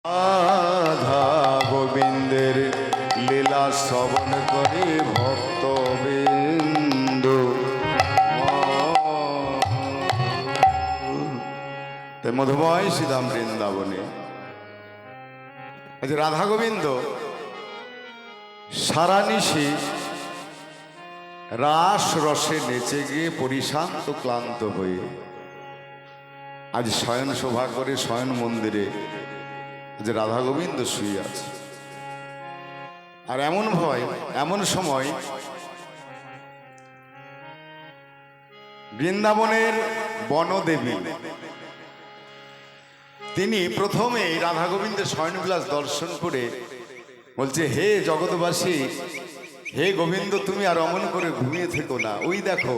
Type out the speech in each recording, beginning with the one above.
রাধা গোবিন্দের লীলা শ্রবণ করে ভক্তবৃন্দ মধুময় শ্রীধাম বৃন্দাবনে আজ রাধা গোবিন্দ সারা নিশি রাস রসে নেচে গিয়ে পরিশান্ত ক্লান্ত হয়ে আজ শয়ন শোভা করে শয়ন মন্দিরে যে রাধা গোবিন্দ শুয়ে আছে। আর এমন সময় বৃন্দাবনের বনদেবী তিনি প্রথমে রাধা গোবিন্দের শয়নবিলাস দর্শন করে বলছে, হে জগৎবাসী, হে গোবিন্দ, তুমি আর অমন করে ঘুমিয়ে থেকো না, ওই দেখো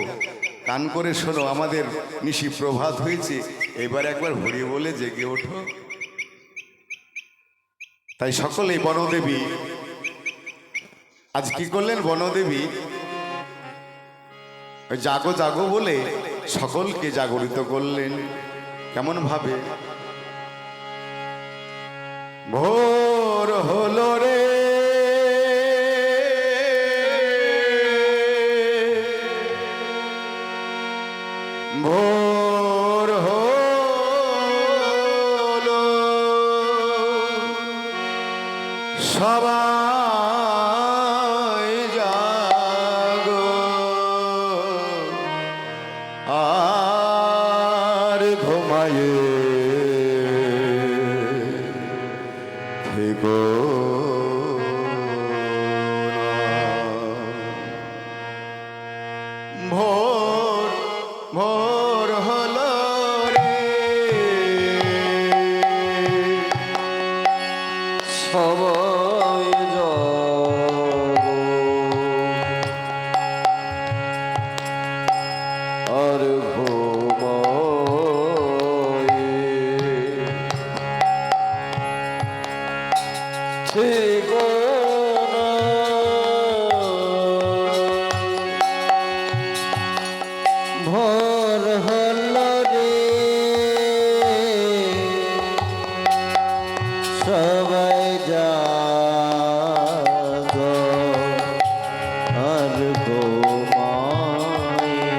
কান করে শোনো, আমাদের নিশি প্রভাত হয়েছে, এবার একবার ভরিয়ে বলে জেগে ওঠো। তাই সকলেই বনদেবী আজ কি করলেন, বনদেবী জাগো জাগো বলে সকলকে জাগরিত করলেন। কেমন ভাবে? ভোর হলো রে ভোর হলো, সবাই জাগো আর ঘুমায়ে থেকো না। ভোর ভোর হলো রে, সবাই যাবো আর ঘুমায়ে থেকো না। ভোর হলো রে, সবাই জাগো আর ঘুমায়ে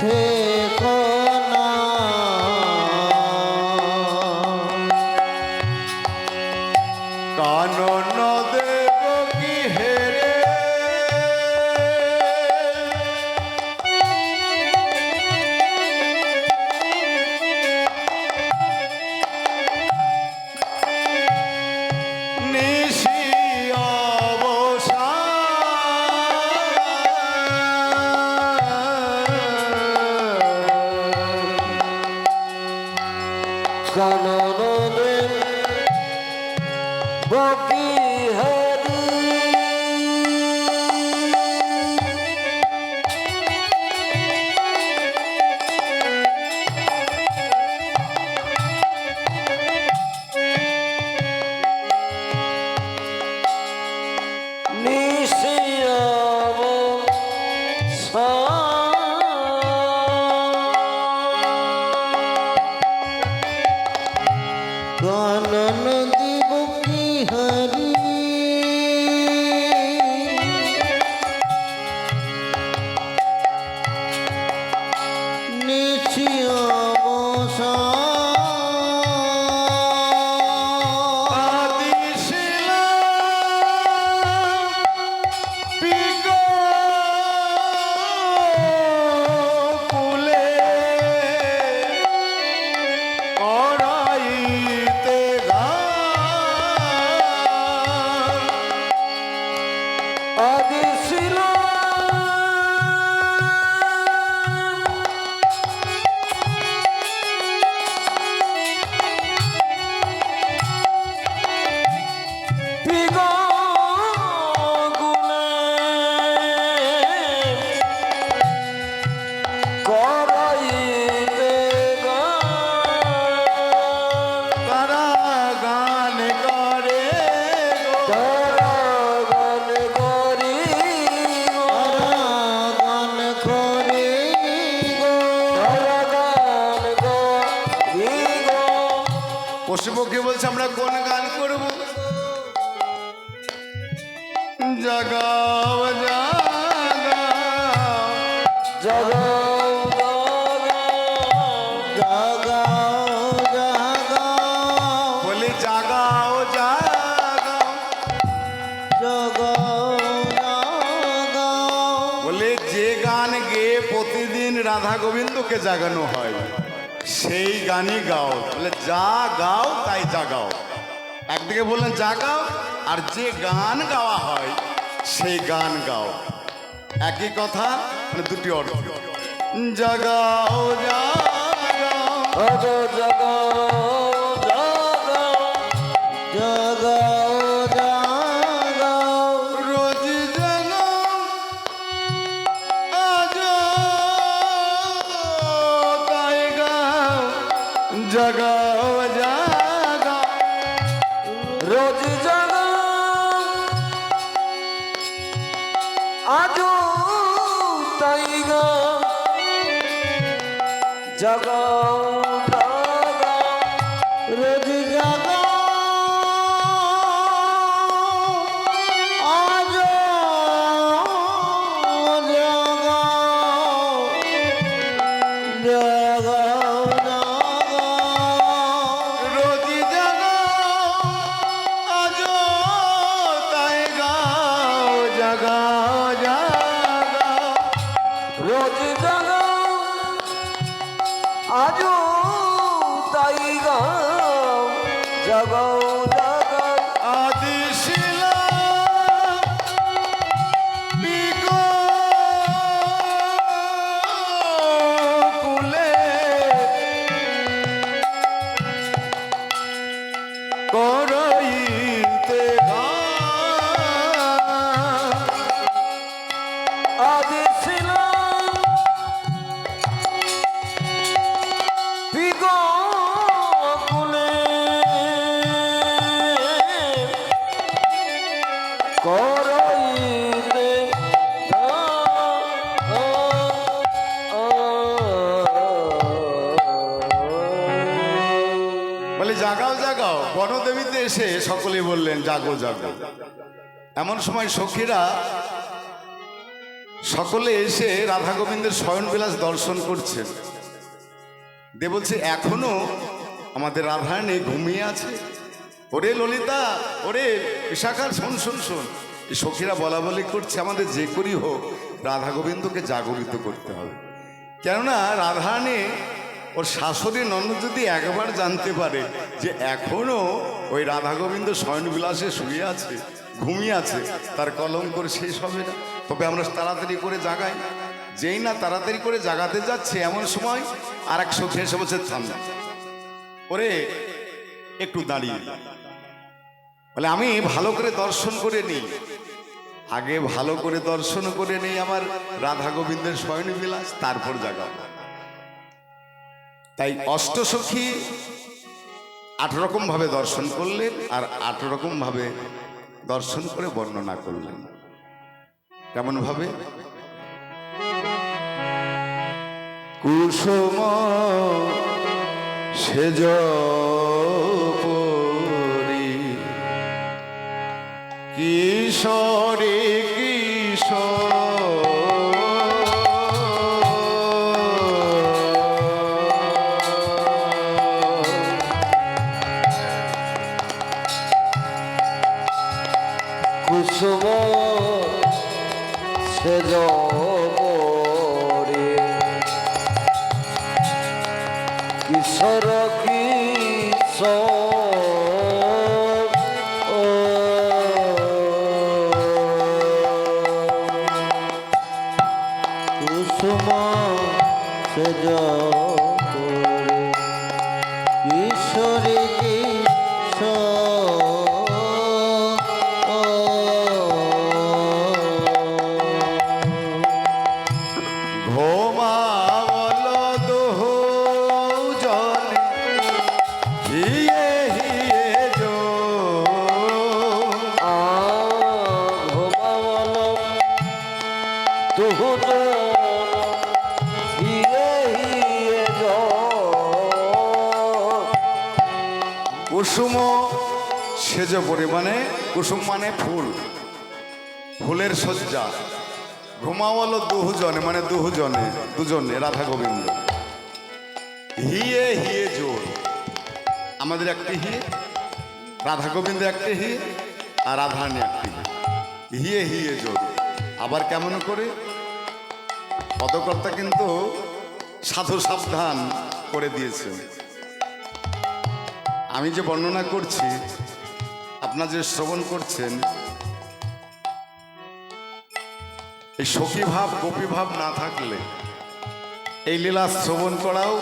থেকো না। কানন দেব কি হেরে নিশি কানন দেব বকি হরি নিশিয়াব কানন দেব কি হরি পশুপক্ষী বলছে আমরা কোন গান করব? জাগাও জাগাও জাগাও জাগাও জাগাও বলে জাগাও জাগাও জাগাও জাগাও বলে যে গান গেয়ে প্রতিদিন রাধা গোবিন্দকে জাগানো হয় সেই গানই গাও। বলে যা গাও তাই জাগাও। একদিকে বললেন জাগাও, আর যে গান গাওয়া হয় সেই গান গাও। একই কথা, মানে দুটি অর্থ। জাগাও জাগাও জাগাও জাগাও জাগাও জাগাও রোজ জাগাও আজ তাই গাও। জাগাও জাগাও রোজ জাগাও আজও তাই গাও জাগাও জাগাও রোজ জাগাও আজও জাগাও জাগাও জাগাও রোজ জাগাও আজ তাই গাও। জাগাও জাগাও রোজ জাগাও আজও তাই গাও জাগাও জাগাও আদি শিলা কুলে করইতে আদি ছিলাম বিগকুলে করইতে বলে জাগাও জাগাও। বনদেবীতে এসে সকলে বললেন জাগো জাগো। এমন সময় সখীরা সকলে এসে রাধা গোবিন্দের শয়নবিলাস দর্শন করছেন। দে বলছে এখনো আমাদের রাধারানী ঘুমিয়ে আছে। ওরে ললিতা, ওরে বিশাখার, শোন শোন শোন। এই সখীরা বলা বলি করছে আমাদের যে করি হোক রাধা গোবিন্দকে জাগরিত করতে হবে। কেননা রাধারানী ওর শাশুড়ি ননদ যদি একবার জানতে পারে যে এখনো ওই রাধা গোবিন্দ শয়নবিলাসে শুয়ে আছে, ঘুমিয়ে আছে, তার কলঙ্ক শেষ হবে না। তবে আমরা তাড়াতাড়ি করে জাগাই। যেই না তাড়াতাড়ি করে জাগাতে যাচ্ছে এমন সময় আর এক সখী এসে বলছে ঠান্ডা, ওরে একটু দাঁড়িয়ে যা। বলে আমি ভালো করে দর্শন করে নিই, আগে ভালো করে দর্শন করে নেই আমার রাধা গোবিন্দের শয়নবিলাস, তারপর জাগাবো। তাই অষ্টসখী ৮ রকম ভাবে দর্শন করলেন আর ৮ রকম ভাবে দর্শন করে বর্ণনা করলেন। কেমন ভাবে? কুসুম সেজ পরি কিশোরী কুসুম সেজ পরি কিশোর কুসুম সেজ পরি কিশোরী ঘোমাবল দুজন হিয়ে হিয়ে জো ঘুমাবল দুজন হিয়ে হিয়ে কুসুম সেজ পরিমাণে, কুসুম মানে ফুল, ফুলের সজ্জা। ঘুমাওয়ালো দুজনে, মানে দুজনে রাধা গোবিন্দ। হিয়ে হিয়ে জোর, আমাদের একটি হিয়ে, রাধা গোবিন্দ একটি হিয়ে, আর রাধারানী একটি হিয়ে হিয়ে জোর। আবার কেমন করে? পদকর্তা কিন্তু সাধু সাবধান করে দিয়েছে। আমি যে বর্ণনা করছি, আপনারা যে শ্রবণ করছেন, এই সখী ভাব গোপী ভাব না থাকলে এই লীলা শ্রবণ করাও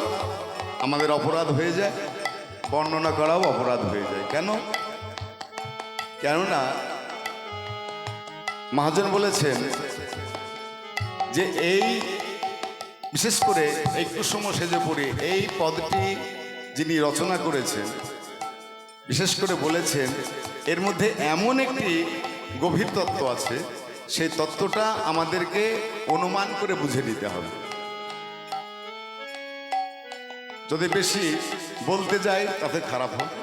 আমাদের অপরাধ হয়ে যায়, বর্ণনা করাও অপরাধ হয়ে যায়। কেন? কেননা মহাজন বলেছেন যে এই বিশেষ করে এই কুসুম সেজে পড়ে এই পদটি যিনি রচনা করেছেন, বিশেষ করে বলেছেন এর মধ্যে এমন একটি গভীর তত্ত্ব আছে, সেই তত্ত্বটা আমাদেরকে অনুমান করে বুঝে নিতে হবে। যদি বেশি বলতে যাই তাতে খারাপ হবে,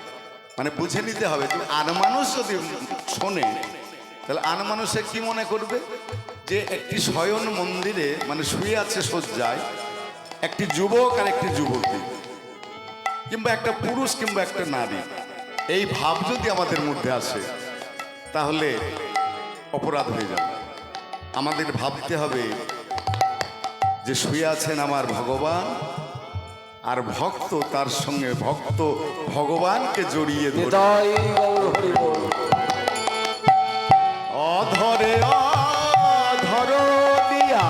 মানে বুঝে নিতে হবে। আর মানুষ যদি শোনে তাহলে আর মানুষে কি মনে করবে? যে একটি শয়ন মন্দিরে, মানে শুয়ে আছে শয্যায় একটি যুবক আর একটি যুবতী, কিংবা একটা পুরুষ কিংবা একটা নারী, এই ভাব যদি আমাদের মধ্যে আসে তাহলে অপরাধ হয়ে যাবে। আমাদের ভাবতে হবে যে শুয়ে আছেন আমার ভগবান, আর ভক্ত তার সঙ্গে ভক্ত ভগবানকে জড়িয়ে ধরে নিতাই গৌর হরি বল। অধরে অধর দিয়া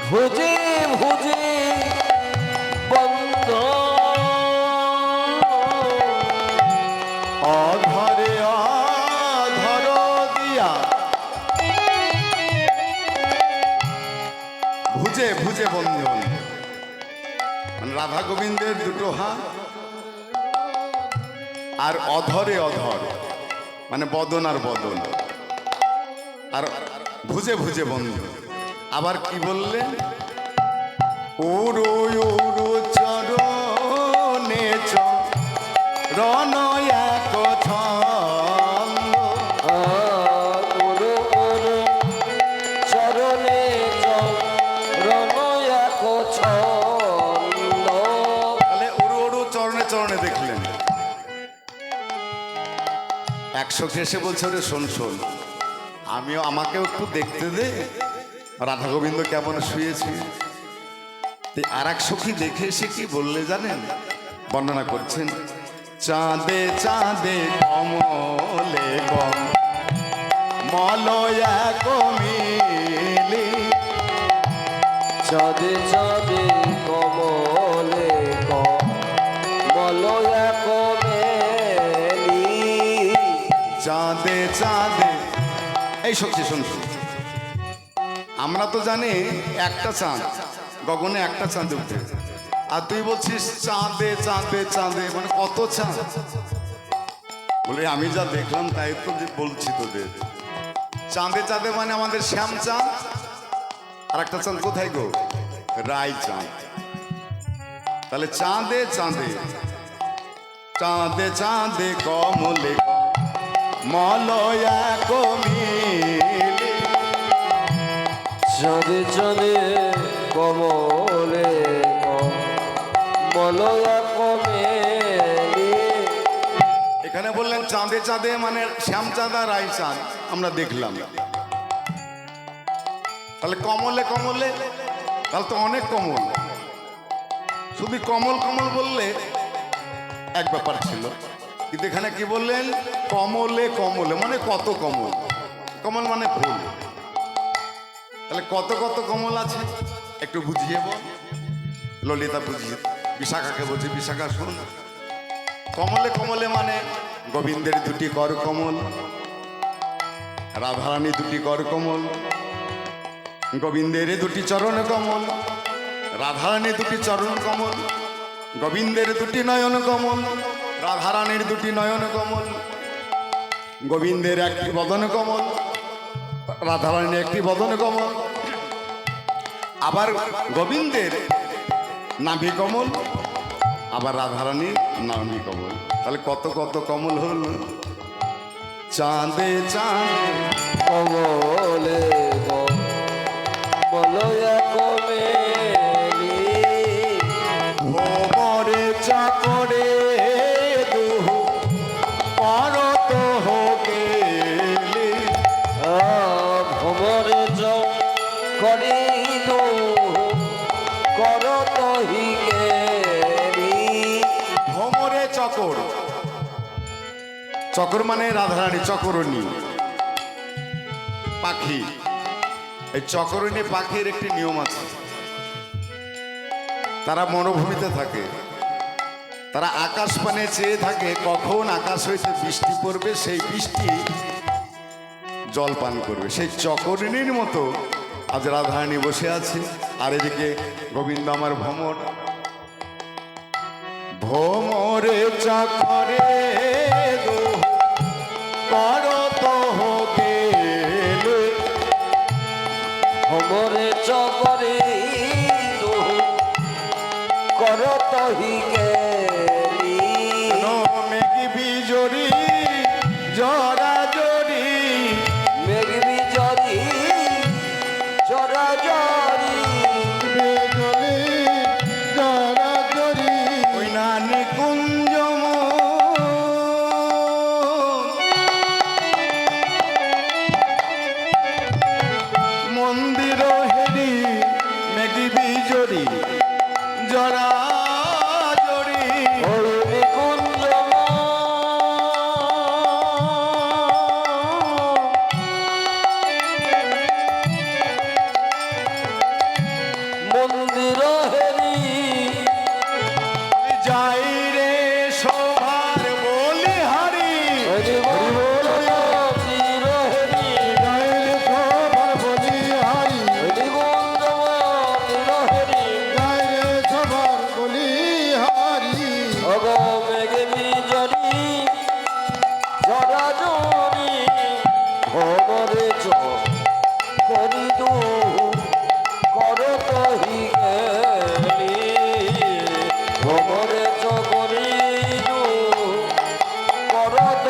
ভুজে ভুজে বন্ধ, অধরে অধর দিয়া ভুজে ভুজে বন্ধন। মানে রাধা গোবিন্দের দুটো হাত, আর অধরে অধর মানে বদন আর বদন, আর ভুজে ভুজে বন্ধন। আবার কি বললেন? ওরো ওরো চরণে চরণ এক ছন্দ। ওরো ওরো চরণে চরণ এক ছন্দ। তাহলে ওরু ওরু চরণে চরণে দেখলেন। একশো এসে বলছে, ওরে শোন শোন, আমাকেও একটু দেখতে দে রাধা গোবিন্দ কেমন শুয়েছে। আর এক সখী দেখে এসে কি বললে জানেন? বর্ণনা করছেন, চাঁদে চাঁদে কমলে মলয়া কমিলি। চাঁদে চাঁদে কমলে কমলয়া কমেলি। চাঁদে চাঁদে, এই সখী শুন, আমরা তো জানি একটা চাঁদ, গগনে একটা চাঁদ উঠে, আর তুই বলছিস চাঁদে চাঁদে চাঁদে, মানে কত চাঁদ? বলে আমি যা দেখলাম তাই তো বলছি তোদের। চাঁদে চাঁদে মানে আমাদের শ্যাম চাঁদ, আর একটা চাঁদ কোথায় গো? রায় চাঁদ। তাহলে চাঁদে চাঁদে, চাঁদে চাঁদে কমলে মলয়া কমিলি। চাঁদে চাঁদে কমলে কমলয়া কমেলি। এখানে বললেন চাঁদে চাঁদে মানে শ্যাম চাঁদ আর রায় চাঁদ আমরা দেখলাম। তাহলে কমলে কমলে, তাহলে তো অনেক কমল। শুধু কমল কমল বললে এক ব্যাপার ছিল, কিন্তু এখানে কি বললেন? কমলে কমলে মানে কত কমল। কমল মানে ফুল। তাহলে কত কত কমল আছে একটু বুঝিয়ে বল। ললিতা বুঝিয়ে, বিশাখাকে বলছি, বিশাখা শোন। কমলে কমলে মানে গোবিন্দের দুটি কর কমল, রাধারানী দুটি কর কমল, গোবিন্দের দুটি চরণ কমল, রাধারানীর দুটি চরণ কমল, গোবিন্দের দুটি নয়ন কমল, রাধারানীর দুটি নয়ন কমল, গোবিন্দের একটি বদন কমল, রাধারানীর একটি বদন কমল, আবার গোবিন্দের নাভি কমল, আবার রাধারানীর নাভি কমল। তাহলে কত কত কমল হল। চাঁদে চাঁদে কমলে কমলয়া কমেলি ভোমরে চাকরে দুহ পরত হোকেলি। ভ্রমরে করি করত হিগেরি। ভোমরে চকর, চকর মানে রাধারানী, চকরণী পাখি। এই চকরণী পাখির একটি নিয়ম আছে। তারা মরুভূমিতে থাকে, তারা আকাশ পানে চেয়ে থাকে কখন আকাশ হইতে বৃষ্টি পড়বে, সেই বৃষ্টি জল পান করবে। সেই চকরণীর মতো আজ রাধারানী বসে আছে, আর এদিকে গোবিন্দ আমার ভ্রমর। ভোমরে চকরে করত হোকেলে। ভ্রমরে চকরি করত হিগেরি। মেঘি বিজরি জরা জরি, মেঘবি জরি জরা জরি। বিজলি জরা জরি ওই নানি কুঞ্জ মন্দির হেরি। মেঘি বিজরি জরা জরি অরুণি কুঞ্জ মন্দির হেরি। যাই রে শোভার বলিহারি। হরি বল মন্দির হেরি। যাই রে শোভার বলিহারি। হরি কুঞ্জ মন্দির হেরি। যাই রে শোভার বলিহারি। অগ মেঘবি জরি জরা জরি। ভ্রমরে করি করত হিগেলি। ভ্রমরে করি করত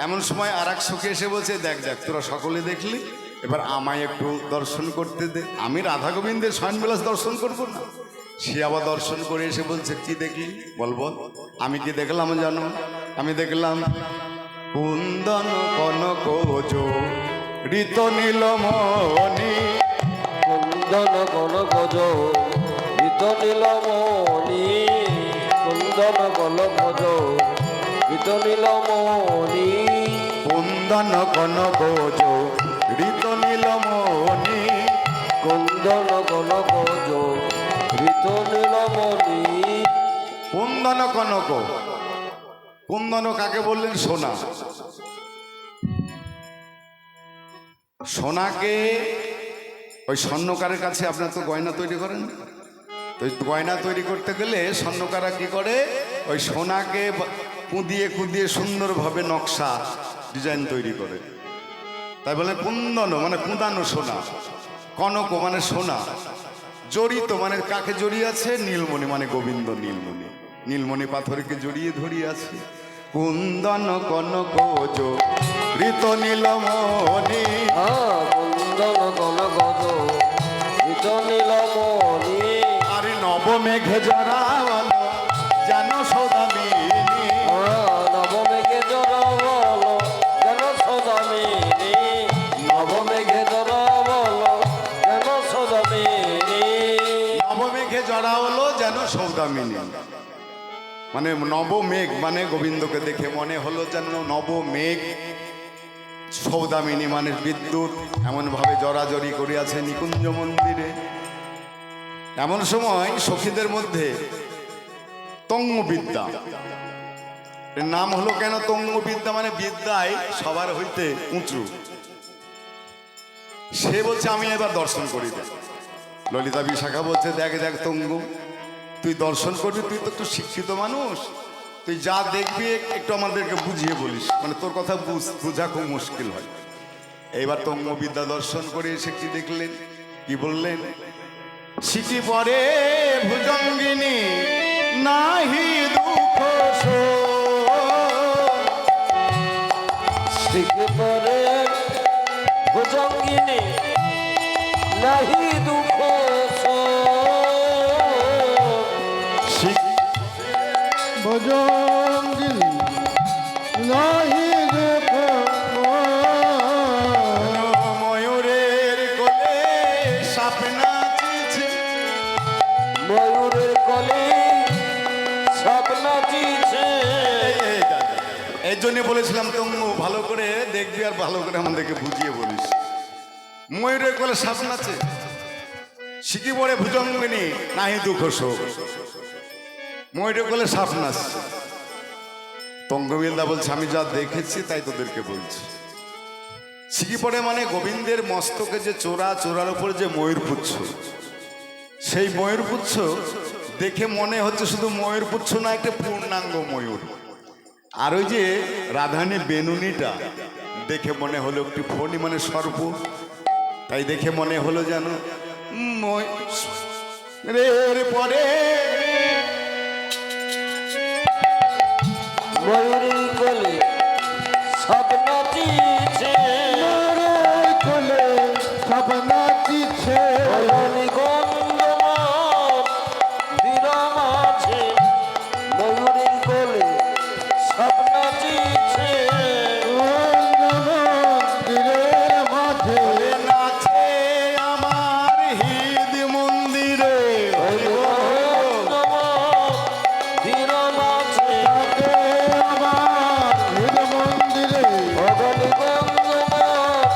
এমন সময় আর এক সখী এসে বলছে, দেখ দেখ তোরা সকলে দেখলি, এবার আমায় একটু দর্শন করতে দে। আমি রাধা গোবিন্দের শয়নবিলাস দর্শন করবো না? সে আবার দর্শন করে এসে বলছে, কি দেখলি বলবো? আমি কি দেখলাম জানো? আমি দেখলাম কুন্দন কনক ঋত নীলমণি। কুন্দন কনকজ ঋত নীলমণি। কুন্দন কনকজ ঋত নীলমণি। কুন্দন কনক ঋত নীলমণি। কুন্দন কনকজ ঋত নীলমণি। কুন্দন কনক, কুন্দন কাকে বললেন? সোনা। সোনাকে ওই স্বর্ণকারের কাছে আপনার তো গয়না তৈরি করেন, তো ওই গয়না তৈরি করতে গেলে স্বর্ণকারা কি করে, ওই সোনাকে কুঁদিয়ে কুঁদিয়ে সুন্দরভাবে নকশা ডিজাইন তৈরি করে। তাই বলে কুন্দন মানে কুঁদানো সোনা, কনক মানে সোনা, জড়িত মানে কাকে জড়িয়ে আছে? নীলমণি মানে গোবিন্দ নীলমণি। নীলমণি পাথরকে জড়িয়ে ধরিয়ে আছে। কুন্দন কনক ঋত নীলমণি। কুন্দন কনকজ ঋত নীলমণি। আরে নবমেঘে জড়াওয়াল যেন সৌদামিনী। নবমেঘে জড়াবল যেন সদামিনী। নবমেঘে জড়াবল যেন সদামিনী। নবমেঘে জড়া হলো যেন সৌদামিনী, মানে নবমেঘ মানে গোবিন্দকে দেখে মনে হলো যেন নবমেঘ। সৌদামিনী মানে বিদ্যুৎ, এমনভাবে জড়াজড়ি করিয়াছে নিকুঞ্জ মন্দিরে। এমন সময় সখীদের মধ্যে তঙ্গবিদ্যা, এর নাম হলো কেন তঙ্গবিদ্যা? মানে বিদ্যায় সবার হইতে উঁচু। সে বলছে আমি এবার দর্শন করি। ললিতা বিশাখা বলছে, দেখ দেখ তঙ্গ, তুই দর্শন করবি, তুই তো একটু শিক্ষিত মানুষ, তুই যা দেখবি একটু আমাদেরকে বুঝিয়ে বলিস, মানে তোর কথা বোঝা খুব মুশকিল হয়। এইবার তম্মবিদ্যা দর্শন করে এসে কি দেখলেন, কি বললেন? সিটি পরে ভুজঙ্গিনী নাহি দুঃখ শিখে পরে ভুজঙ্গিনী নাহি দুঃখ ভজঙ্গিনী নাহি দুঃখ ময়ূরের কোলে সাপ নাচিছে, ময়ূরের কলে সব নাচিছে। এই জন্য বলেছিলাম তম্মু ভালো করে দেখবি আর ভালো করে আমাদেরকে বুঝিয়ে বলিস। ময়ূরের কোলে সাপ নাচে, সিকি পড়ে ভুজঙ্গিনী নাহি দুঃখ শোক, ময়ূরের কোলে সাপ নাচছে। তঙ্গবিন্দা বলছে আমি যা দেখেছি তাই তোদেরকে বলছি। সিকি পড়ে মানে গোবিন্দের মস্তকে যে চোরা, চোরার উপর যে ময়ূরপুচ্ছ, সেই ময়ূরপুচ্ছ দেখে মনে হচ্ছে শুধু ময়ূরপুচ্ছ না, একটা পূর্ণাঙ্গ ময়ূর। আর ওই যে রাধানী বেনুনিটা দেখে মনে হলো একটি ফণি, মানে সর্প। তাই দেখে মনে হলো যেন ময়ূরের পরে ময়ূরের কোলে সব নাচিছে, কোলে সব নাচিছে রজনীগন্ধমান দিরাম আছে। ময়ূরের কোলে সব নাচিছে, মন্দিরের মাঝে নাচে আমার হৃদ মন্দিরে। রজনীগন্ধমান দিরাম আছে। আমার হৃদ মন্দিরে রজনীগন্ধমান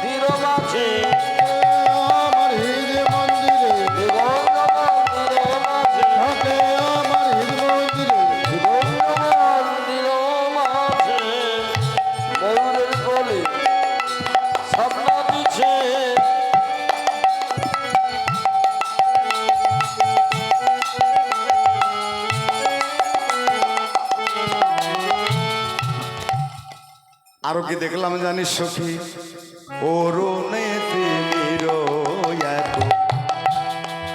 দিরাম আছে। আমার হৃদ মন্দিরে দিগন্ধমান দিরাম আছে। থাকে আমার হৃদ মন্দিরে দিগন্ধমান দিরাম আছে। ময়ূরের কোলে সব নাচিছে। আরো কি দেখলাম জানিস সখী? অরুণে তিমির এত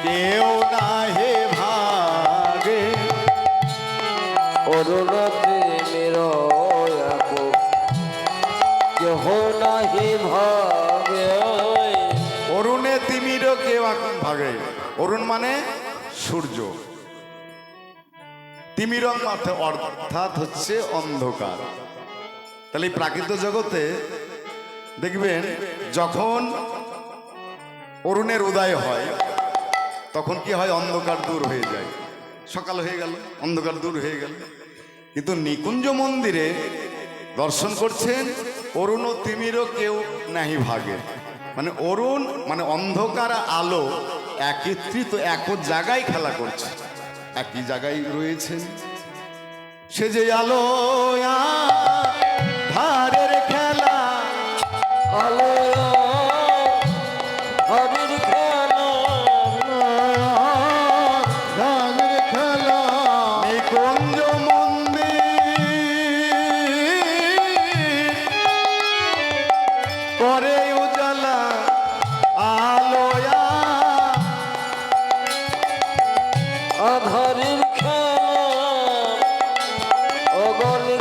কেউ না হে ভাগে, অরুণতে মেরয়াক কেহ নাহি ভাগে। অরুণে তিমির কেউ এখন ভাগে। অরুণ মানে সূর্য, তিমিরং অর্থাৎ হচ্ছে অন্ধকার। তাহলে এই প্রাকৃত জগতে দেখবেন যখন অরুণের উদয় হয় তখন কি হয়? অন্ধকার দূর হয়ে যায়, সকাল হয়ে গেল, অন্ধকার দূর হয়ে গেল। কিন্তু নিকুঞ্জ মন্দিরে দর্শন করছেন অরুণ ও তিমিরও কেউ নাহি ভাগে, মানে অরুণ মানে অন্ধকার আর আলো একত্রিত এক জায়গায় খেলা করছে, একই জায়গায় রয়েছেন। সে যে আলো ধারের খেলা, আলোয়া হরির খেলা, রাজের খেলা নিকুঞ্জ মন্দির করে উজালা আলোয়া, আধারের খেলা, অগণি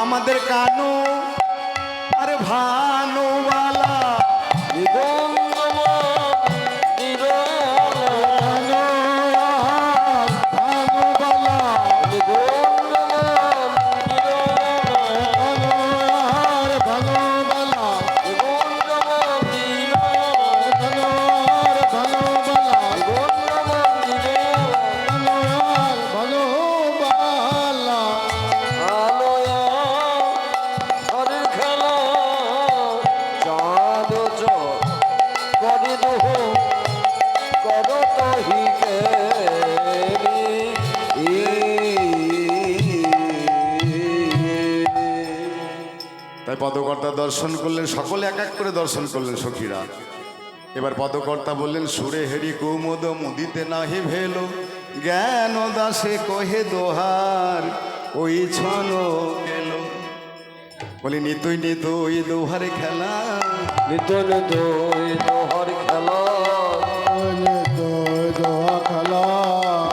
আমাদের কানু আরে ভানুবালা পদকর্তা দর্শন করলেন, সকলে এক এক করে দর্শন করলেন সখীরা। এবার পদকর্তা বললেন, সুরে হেরি কুমোদ মুদিতে নাহি ভেলো, জ্ঞান দাসে কহে দোহার ওই ছন গেল। বলি নিতুই নিতুই দোহারে খেলা, নিত নিত দোহর খেলা, দোহা খেলা,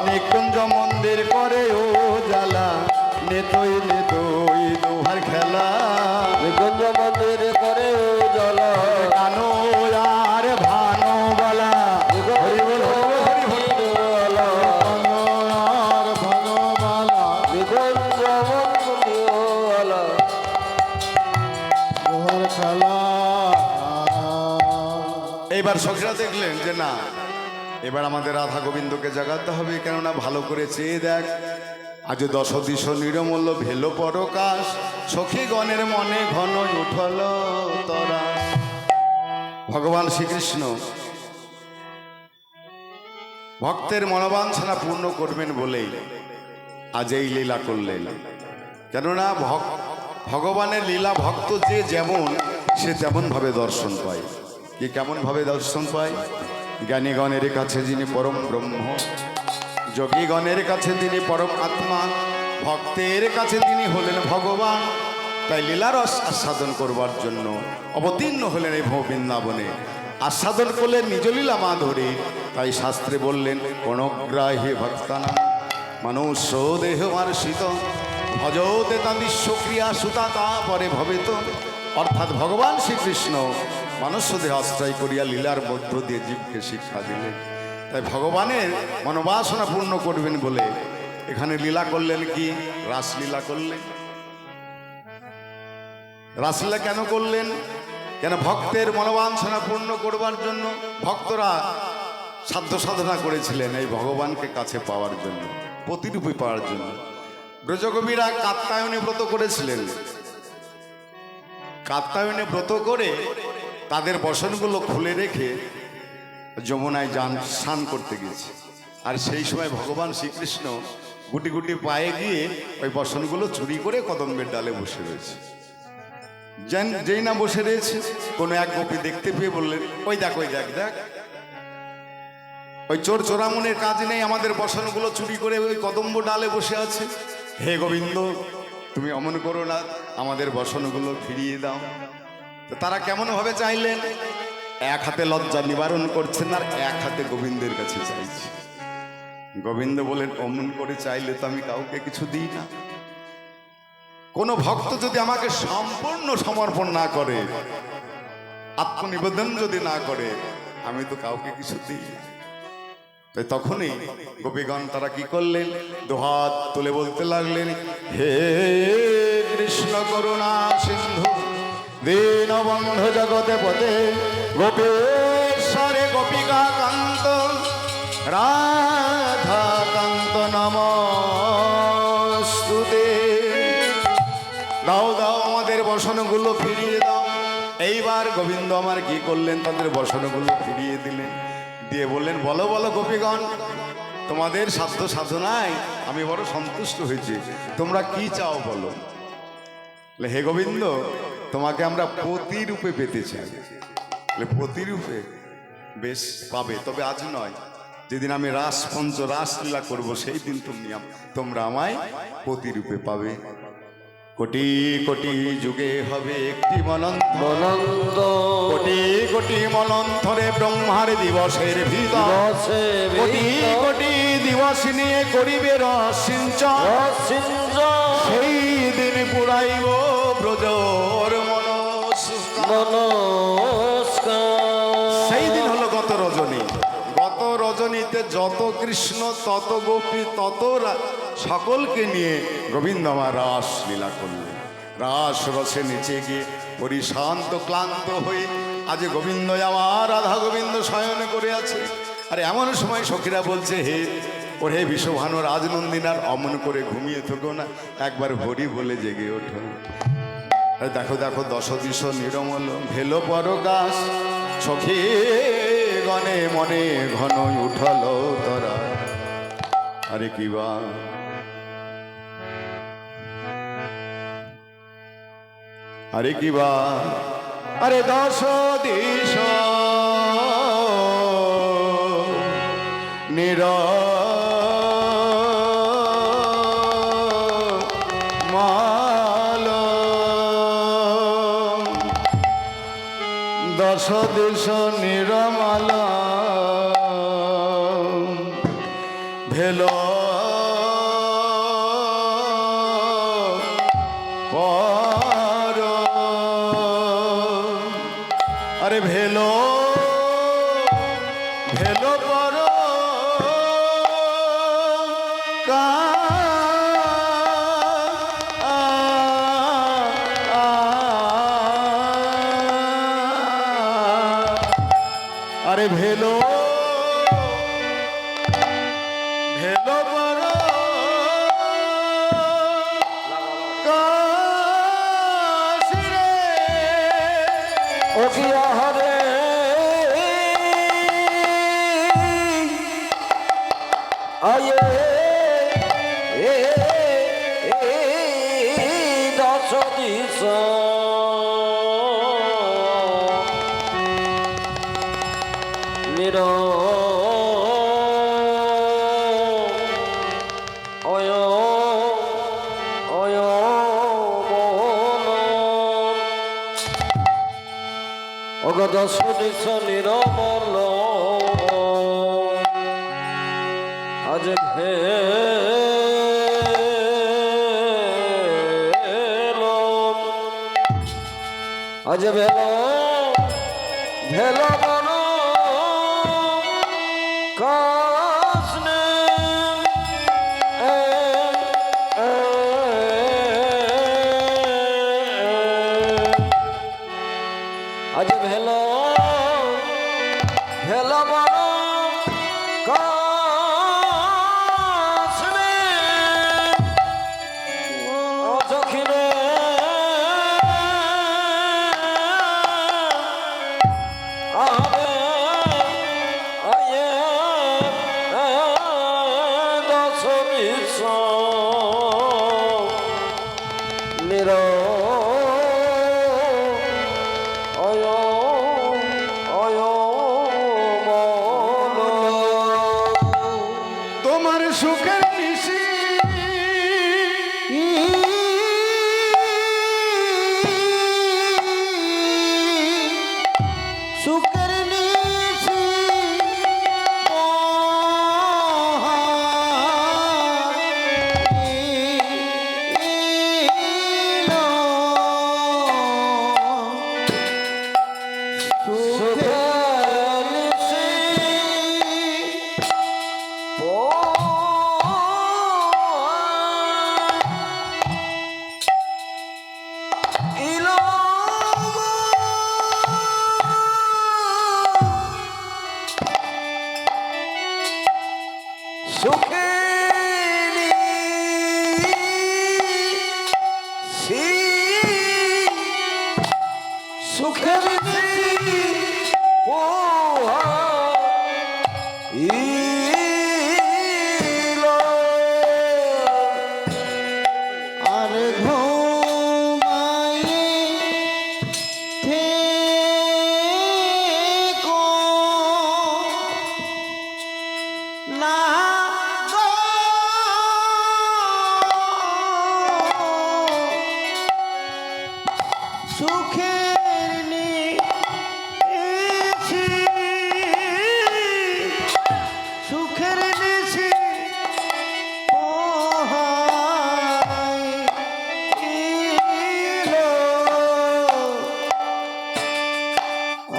নিকুঞ্জ মন্দির করে ও জ্বালা, নিতুই নিতুই দোহার খেলা। নিকুঞ্জ মন্দির করে ও জলা, কানো আর ভানো বলা, হরি বল হরি হরি বল। আর ভানুবালা, নিকুঞ্জ মন্দির দোহার খেলা। এইবার সখীরা দেখলেন যে না, এবার আমাদের রাধা গোবিন্দকে জাগাতে হবে, কেননা ভালো করে চেয়ে দেখ, আজ দশ দিশ নিরমূল্য ভেলো পরকাশ, সখীগণের মনে ঘন উঠল তরা। ভগবান শ্রীকৃষ্ণ ভক্তের মনোবাঞ্ছনা পূর্ণ করবেন বলেই আজ এই লীলা করলেন। কেননা ভগবানের লীলা ভক্ত যে যেমন, সে তেমন ভাবে দর্শন পায়। কি কেমন ভাবে দর্শন পায়? জ্ঞানীগণের কাছে যিনি পরম ব্রহ্ম, যোগীগণের কাছে তিনি পরম আত্মা, ভক্তের কাছে তিনি হলেন ভগবান। তাই লীলারস আস্বাদন করবার জন্য অবতীর্ণ হলেন এই বৃন্দাবনে। আস্বাদন করলেন নিজ লীলা মাধুরী। তাই শাস্ত্রে বললেন, কোণগ্রাহী ভক্তানা মানুষ দেহ মার্ষিত, ভজতে তাদিস্য ক্রিয়া সুতাতা পরে ভবেত। অর্থাৎ ভগবান শ্রীকৃষ্ণ মনুষ্য দেহ আশ্রয় করিয়া লীলার মধ্য দিয়ে জীবকে শিক্ষা দিলেন। তাই ভগবানের মনোবাসনা পূর্ণ করবেন বলে এখানে লীলা করলেন। কি রাসলীলা করলেন। রাসলীলা কেন করলেন? কেন ভক্তের মনোবাঞ্ছনা পূর্ণ করবার জন্য। ভক্তরা সাধ্য সাধনা করেছিলেন এই ভগবানকে কাছে পাওয়ার জন্য, প্রতিরূপে পাওয়ার জন্য। ব্রজকবিরা কাত্যায়নে ব্রত করেছিলেন। কাত্যায়নে ব্রত করে তাদের বসনগুলো খুলে রেখে যমুনায় স্নান করতে গেছে। আর সেই সময় ভগবান শ্রীকৃষ্ণ গুটি গুটি পায়ে গিয়ে ওই বসনগুলো চুরি করে কদম্বের ডালে বসে রয়েছে। যেই না বসে রয়েছে, কোনো এক গোপী দেখতে পেয়ে বললেন, ওই দেখ ওই দেখ দেখ, ওই চোর চোরামনের কাজ নেই, আমাদের বসনগুলো চুরি করে ওই কদম্ব ডালে বসে আছে। হে গোবিন্দ, তুমি অমন করো না, আমাদের বসনগুলো ফিরিয়ে দাও। তো তারা কেমন ভাবে চাইলেন? এক হাতে লজ্জা নিবারণ করছেন আর এক হাতে গোবিন্দের কাছে চাইছে। গোবিন্দ বলেন, অমন করে চাইলে তো আমি কাউকে কিছু দিই না। কোন ভক্ত যদি আমাকে সম্পূর্ণ সমর্পণ না করে, আত্মনিবেদন যদি না করে, আমি তো কাউকে কিছু দিই না। তাই তখনই গোপীগণ তারা কি করলেন? দুহাত তুলে বলতে লাগলেন, হে কৃষ্ণ করুণা সিন্ধু দীনবন্ধু জগতে পতে, গোপেশ্বরে গোপিকা কান্ত রাধা কান্ত নমস্তুতে। দাও দাও আমাদের বসনগুলো ফিরিয়ে দাও। এইবার গোবিন্দ আমার কি করলেন? তাদের বসনগুলো ফিরিয়ে দিলেন। দিয়ে বললেন, বলো বলো গোপীগণ, তোমাদের সাধ্য সাধনায় আমি বড় সন্তুষ্ট হয়েছি, তোমরা কি চাও বলো। হে গোবিন্দ, তোমাকে আমরা প্রতিরূপে পেতে চাই। প্রতিরূপে বেশ পাবে, তবে আজ নয়, যেদিন আমি রাসলীলা করব সেই দিন তোমরা আমায় প্রতিরূপে পাবে। কোটি কোটি যুগে হবে একটি মনন্ত, কোটি কোটি মনন্তরে ব্রহ্মার দিবসের ভিতর, কোটি কোটি দিবস নিয়ে করিবে রসিঞ্চন, সেই দিন পুরাইব ব্রজর সেই দিন হলো গত রজনী। গত রজনীতে যত কৃষ্ণ, তত গোপী, তত সকলকে নিয়ে গোবিন্দ আমার রাস লীলা করলেন। রাস রসে নিচে গিয়ে পরিশান্ত ক্লান্ত হয়ে আজ গোবিন্দ আমার রাধা গোবিন্দ শয়ন করে আছে। আর এমন সময় সখীরা বলছে, হে ওরে বিশ্বভানু রাজনন্দিনার, অমন করে ঘুমিয়ে থাকো না, একবার হরি বলে জেগে ওঠো। দেখো দেখো দশ দিশ নিরমল ভেলো পরকাশ, সখী গণে মনে ঘন উঠল তরা। আরে কি বা আরে কি বা আরে দশ দিশ মাল দশ দিশ নিরমাল ভেল পর আরে ভেলো ভেলো পর আরে ভেলো ভেলো পর ও কি আহারে আয়ে দশ দিশ নির অয় অয় অগদ সুদিশ নিরমল আজ ভেল আজ ভেল ভেল বন কাশনে আজ ভেল ভেল বন কাশনে অযখিনে আবে আয়ে দশ বিশ নির অয় অয় মন তোমার সুখের নিশি সুখের নিশি সুখের নিশি ইলো সুখের আর ঘুমায়ে থেকো না গো সুখের নিশি সুখের নিশি পোহাইলো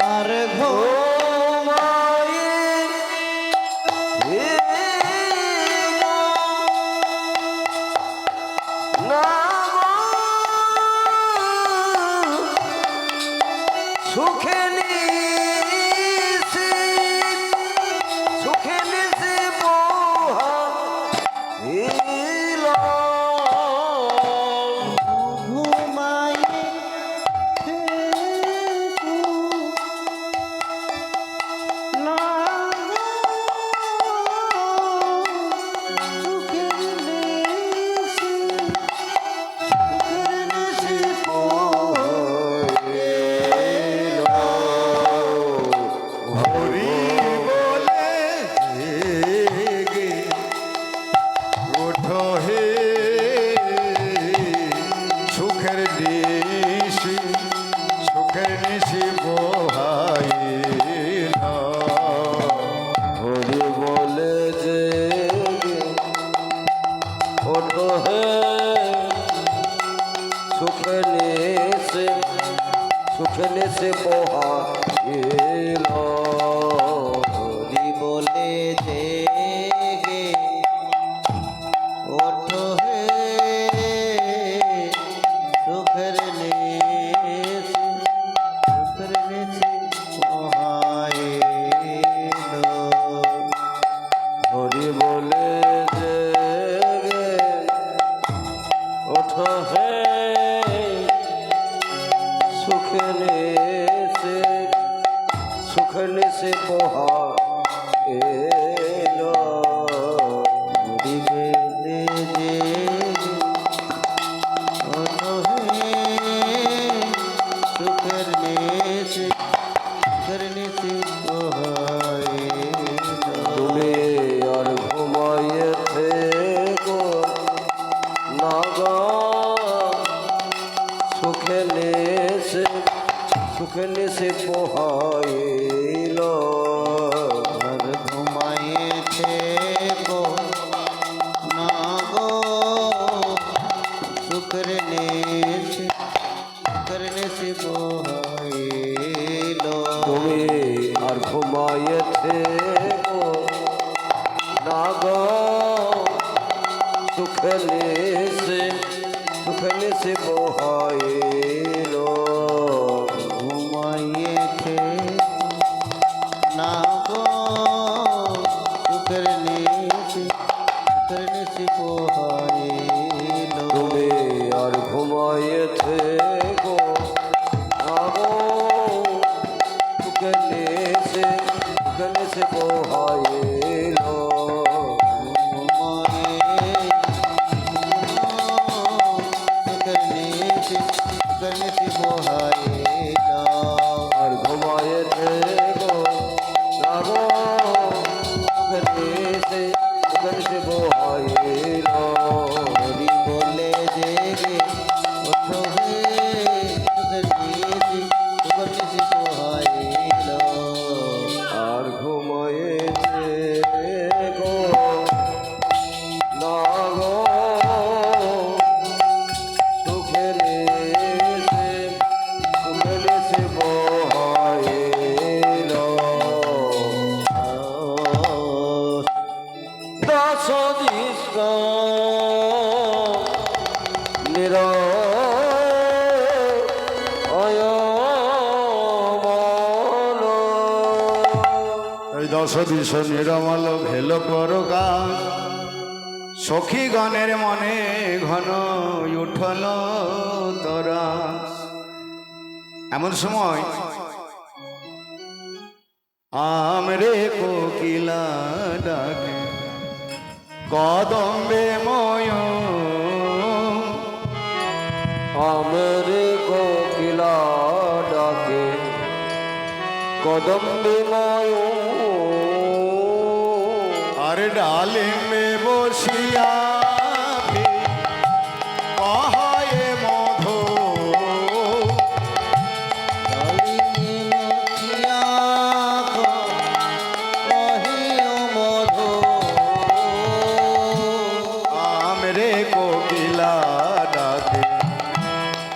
আর ঘুমায়ে না সুখে নিশি সুখে নিশি পোহাইল ঘুমায়ে থেকো না সুখের নিশি পোহাইল সুখের নিশি পোহাইল। হরি বলে যে ওঠো হে সুখে নিশে পোহাইল। হরি বলে জেগে ওঠো হে সুখের নেছে পোহাইল। হরি বলে জেগে ওঠো হে সুখে নিশে পোহাইল। হরি বলে জেগে ওঠো হে সুখের নেছে পোহাইল। তুমি আর ঘুমাইয়ে থেকো না গো সুখে নিশে পোহাইল। আর ঘুমাইতে গো না গো সুখের নেছে পোহাইল। তুমি আর ঘুমাইয়ে থেকো না গো সুখে নিশে পোহাইল। ঘুমাইতে না গো সুখের নেছে পোহাইল। তুমি আর ঘুমাইয়ে থেকো না গো সুখে নিশে পোহাইল। আর ঘুমাইয়ে থেকো না গো সুখে নিশে পোহাইল। হরি বলে জেগে ওঠো হে পোহাইল। আর ঘুমাইয়ে থেকো না গো সুখে নিশে পোহাইল। দশ দিশ এই 10 দিশ নিরমল ভেল পরকাশ, সখী গণের মনে ঘন উঠল তরা। এমন সময় আমরে কোকিলা ডাকে কদম্বে ময়। আমের কোকিলা ডাকে কদম্বে ময়। আর ডালিমে বসিয়া কহায় মধু। আমরে কোকিলা ডাকে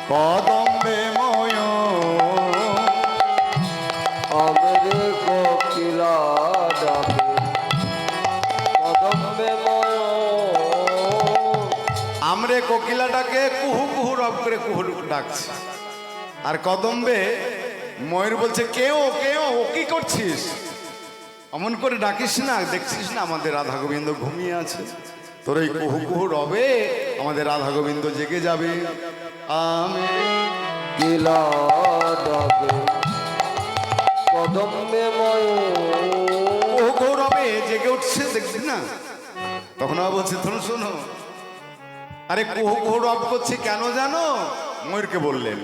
কদম্বে ময়। আমের কোকিলা ডাকে কদম্বে ময়। আমরে কোকিলাটাকে কুহু কুহু রব করে কুহু ডাকছে, আর কদম্বে ময়ূর বলছে কেউ কেউ ও কি করছিস, অমন করে ডাকিস না, দেখছিস না আমাদের রাধা গোবিন্দ ঘুমিয়ে আছে, তোর এই কুহু কুহু রবে আমাদের রাধা গোবিন্দ জেগে যাবে। আমি কিলা ডাকে কদম্বে ময়। কুহু কুহু রবে জেগে উঠছে, দেখছিস না। তখন আবার বলছে শোনো শোনো, আরে কুহু কুহু রব করছি কেন জানো? ময়ূরকে বললেন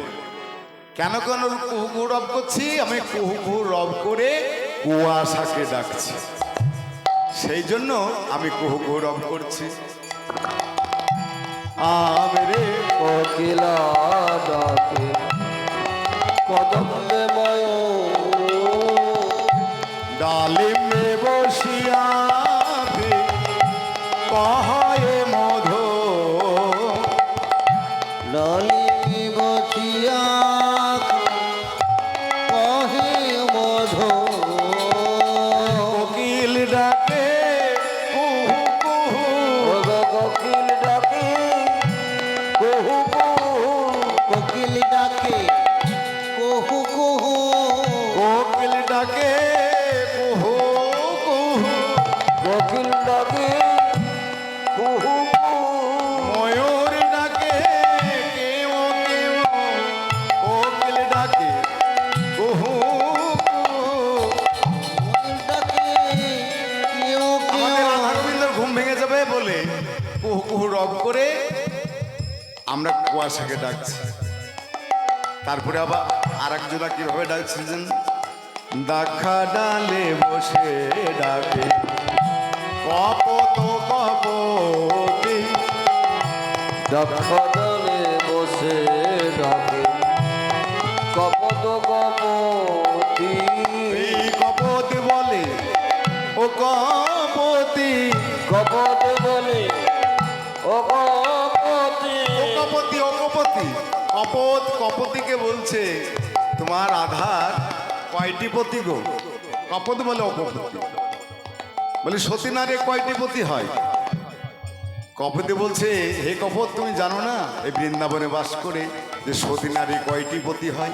কেন কেন কুহু কুহু রব করছি? আমি কুহু কুহু রব করে কুয়াশাকে ডাকছি, সেই জন্য আমি কুহু কুহু রব করছি। আমরে কোকিলা ডাকে কদমে ময় ডালিমে বসিয়া কহে মধু ললি বসিয়া কহে মধু কোকিল ডাকে কুহু কুহু কোকিল ডাকে কুহু কুহু কোকিল ডাকে কুহু কুহু কোকিল ডাকে কুহু কুহু কোকিল ডাকে কুহু কুহু ময়ূর ডাকে কেউ কেউ কোকিল ডাকে কুহু কুহু ডাকে কেউ কেউ আমাদের রাধা গোবিন্দর ঘুম ভেঙে যাবে বলে কুহু কুহু রব করে আমরা কুয়াশাকে ডাকছি। তারপরে আবার আর একজনা কিভাবে ডাকছিলেন, দাখা ডালে বসে ডাকে কপত কপতি দক্ষদলে বসে ডাকে কপত কপতি এই কপতি বলে ও কপতি কপত বলে ও কপতি ও কপতি ও কপতি কপত কপতিকে বলছে তোমার আধার কয়টি পতি গো? কপত বলে অপপতি বলে সতী নারী কয়টি পতি হয়? কপতি বলছে হে কপত তুমি জানো না এই বৃন্দাবনে বাস করে যে সতী নারী কয়টি পতি হয়?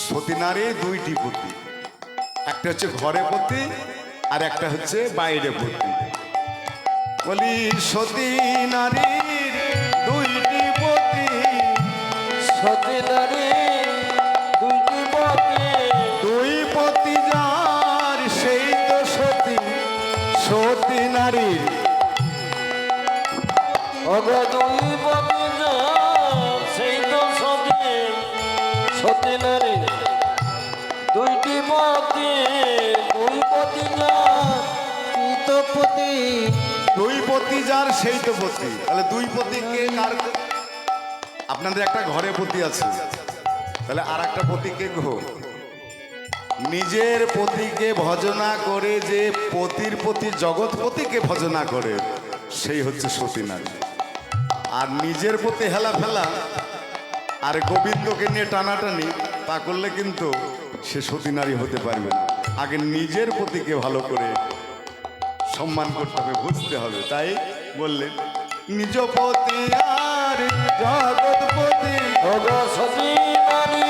সতী নারী দুইটি পতি, একটা হচ্ছে ঘরে পতি আর একটা হচ্ছে বাইরে পতি। বলি সতী নারীর দুইটি পতি, সতী নারী দুইটি পতি দুই পতি যার সেই তো সতী, সতী নারীর অগ দুই পতি যার সেই তো সতী সতী নারী দুইটি পতি দুই পতি যার চিতপতি দুই পতি যার সেই তো পতি। তাহলে দুই পতিকে কার? আপনাদের একটা ঘরে পতি আছে, তাহলে আর একটা পতিকে গো নিজের পতিকে ভজনা করে যে পতির পতি জগৎপতিকে ভজনা করে সেই হচ্ছে সতী নারী। আর নিজের প্রতি হেলা ফেলা আর গোবিন্দকে নিয়ে টানাটানি তা করলে কিন্তু সে সতী নারী হতে পারবে না। আগে নিজের পতিকে ভালো করে সম্মান করতে হবে, বুঝতে হবে। তাই বললেন নিজ পতি আর জগৎপতি অগ সতী নারী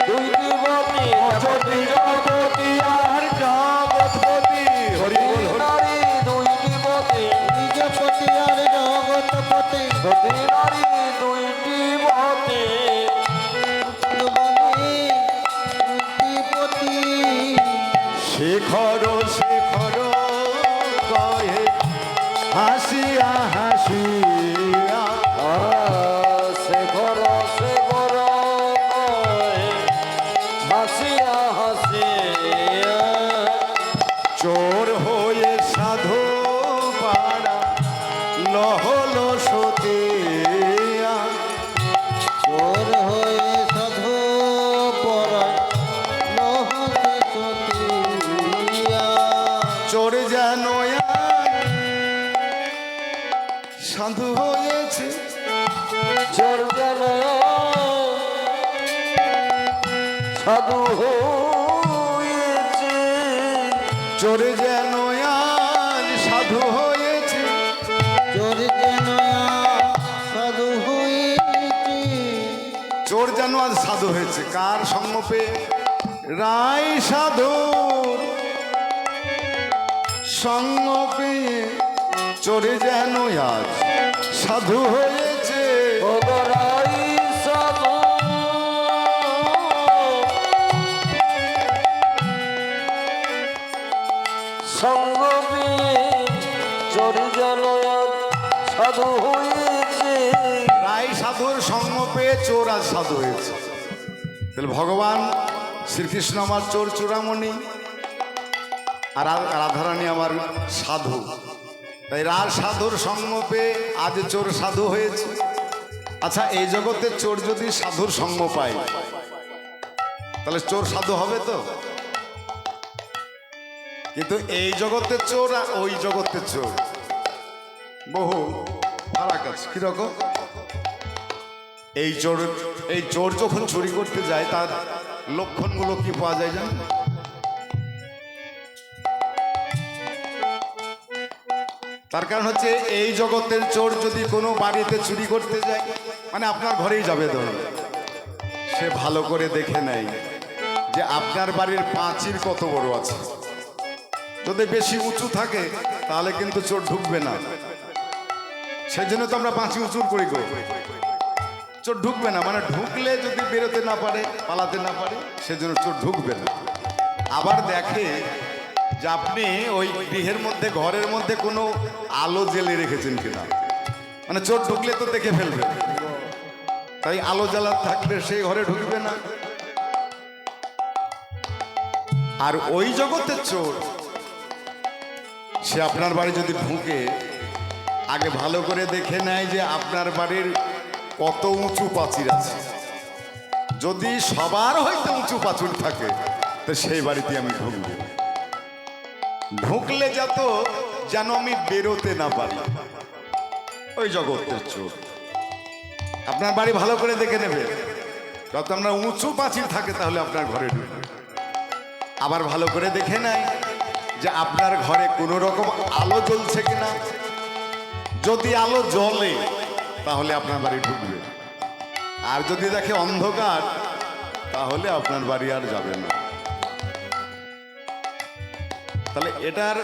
দুইটি পতি সতী জগৎপতি আর জগৎপতি হরি বল হরি। নারী দুইটি পতি নিজপতি আর জগৎপতি সতী নারী দুইটি পতি পতি শেখর শেখর কহে হাসিয়া হাসিয়া শেখর শেখর হাসিয়া হাসিয়া চোর হয়ে সাধু পাড়া লহল সতিয়া চোর হয়ে সাধু পরায় নহতে সতিয়া চোর যেন সাধু হয়েছে চোর যেন সাধু হয়েছে চোর যেন সাধু হয়েছে চোর যেন সাধু হয়েছে চোর যেন আজ সাধু হয়েছে। কার সঙ্গ পেয়ে? রায় সাধুর সঙ্গ পেয়ে চোরে যেন আজ সাধু হয়েছে। ভগরাই সাধু সঙ্গ পেয়ে চোর যেন সাধু হয়েছে রায় সাধুর সঙ্গ পেয়ে চোর আজ সাধু হয়েছে। তাহলে ভগবান শ্রীকৃষ্ণ আমার চোর চূড়ামণি আর রাধারানী আমার সাধু। তাই রাজ সাধুর সঙ্গ পেয়ে আজ চোর সাধু হয়েছে। আচ্ছা, এই জগতে চোর যদি সাধুর সঙ্গ পায় তাহলে চোর সাধু হবে তো? কিন্তু এই জগতের চোর আর ওই জগতের চোর বহু ফারাক আছে। কিরকম? এই চোর যখন চুরি করতে যায় তার লক্ষণগুলো কি পাওয়া যায় জানেন? তার কারণ হচ্ছে এই জগতের চোর যদি কোনো বাড়িতে চুরি করতে যায়, মানে আপনার ঘরেই যাবে ধরুন, সে ভালো করে দেখে নেয় যে আপনার বাড়ির পাঁচিল কত বড় আছে। যদি বেশি উঁচু থাকে তাহলে কিন্তু চোর ঢুকবে না। সেই জন্য তো আমরা পাঁচিল উঁচু করি গো, চোর ঢুকবে না। মানে ঢুকলে যদি বেরোতে না পারে, পালাতে না পারে, সেজন্য চোর ঢুকবে না। আবার দেখে যে আপনি ওই গৃহের মধ্যে, ঘরের মধ্যে কোনো আলো জ্বেলে রেখেছেন কিনা, মানে চোর ঢুকলে তো দেখে ফেলবে, তাই আলো জ্বালা থাকলে সেই ঘরে ঢুকবে না। আর ওই জগতের চোর সে আপনার বাড়ি যদি ঢুকে, আগে ভালো করে দেখে নেয় যে আপনার বাড়ির কত উঁচু প্রাচীর আছে। যদি সবার হয়তো উঁচু প্রাচীর থাকে তো সেই বাড়িতে আমি ঢুকবো। ঢুকলে যেন আমি বেরোতে না পারি। ওই জগতের চোর আপনার বাড়ি ভালো করে দেখে নেবে, যত আমরা উঁচু প্রাচীর থাকে তাহলে আপনার ঘরে ঢুকবে। আবার ভালো করে দেখে নেয় যে আপনার ঘরে কোনো রকম আলো জ্বলছে কিনা। যদি আলো জ্বলে তাহলে আপনার বাড়ি ঢুকবে, আর যদি দেখে অন্ধকার তাহলে আপনার বাড়ি আর যাবে না। তাহলে এটার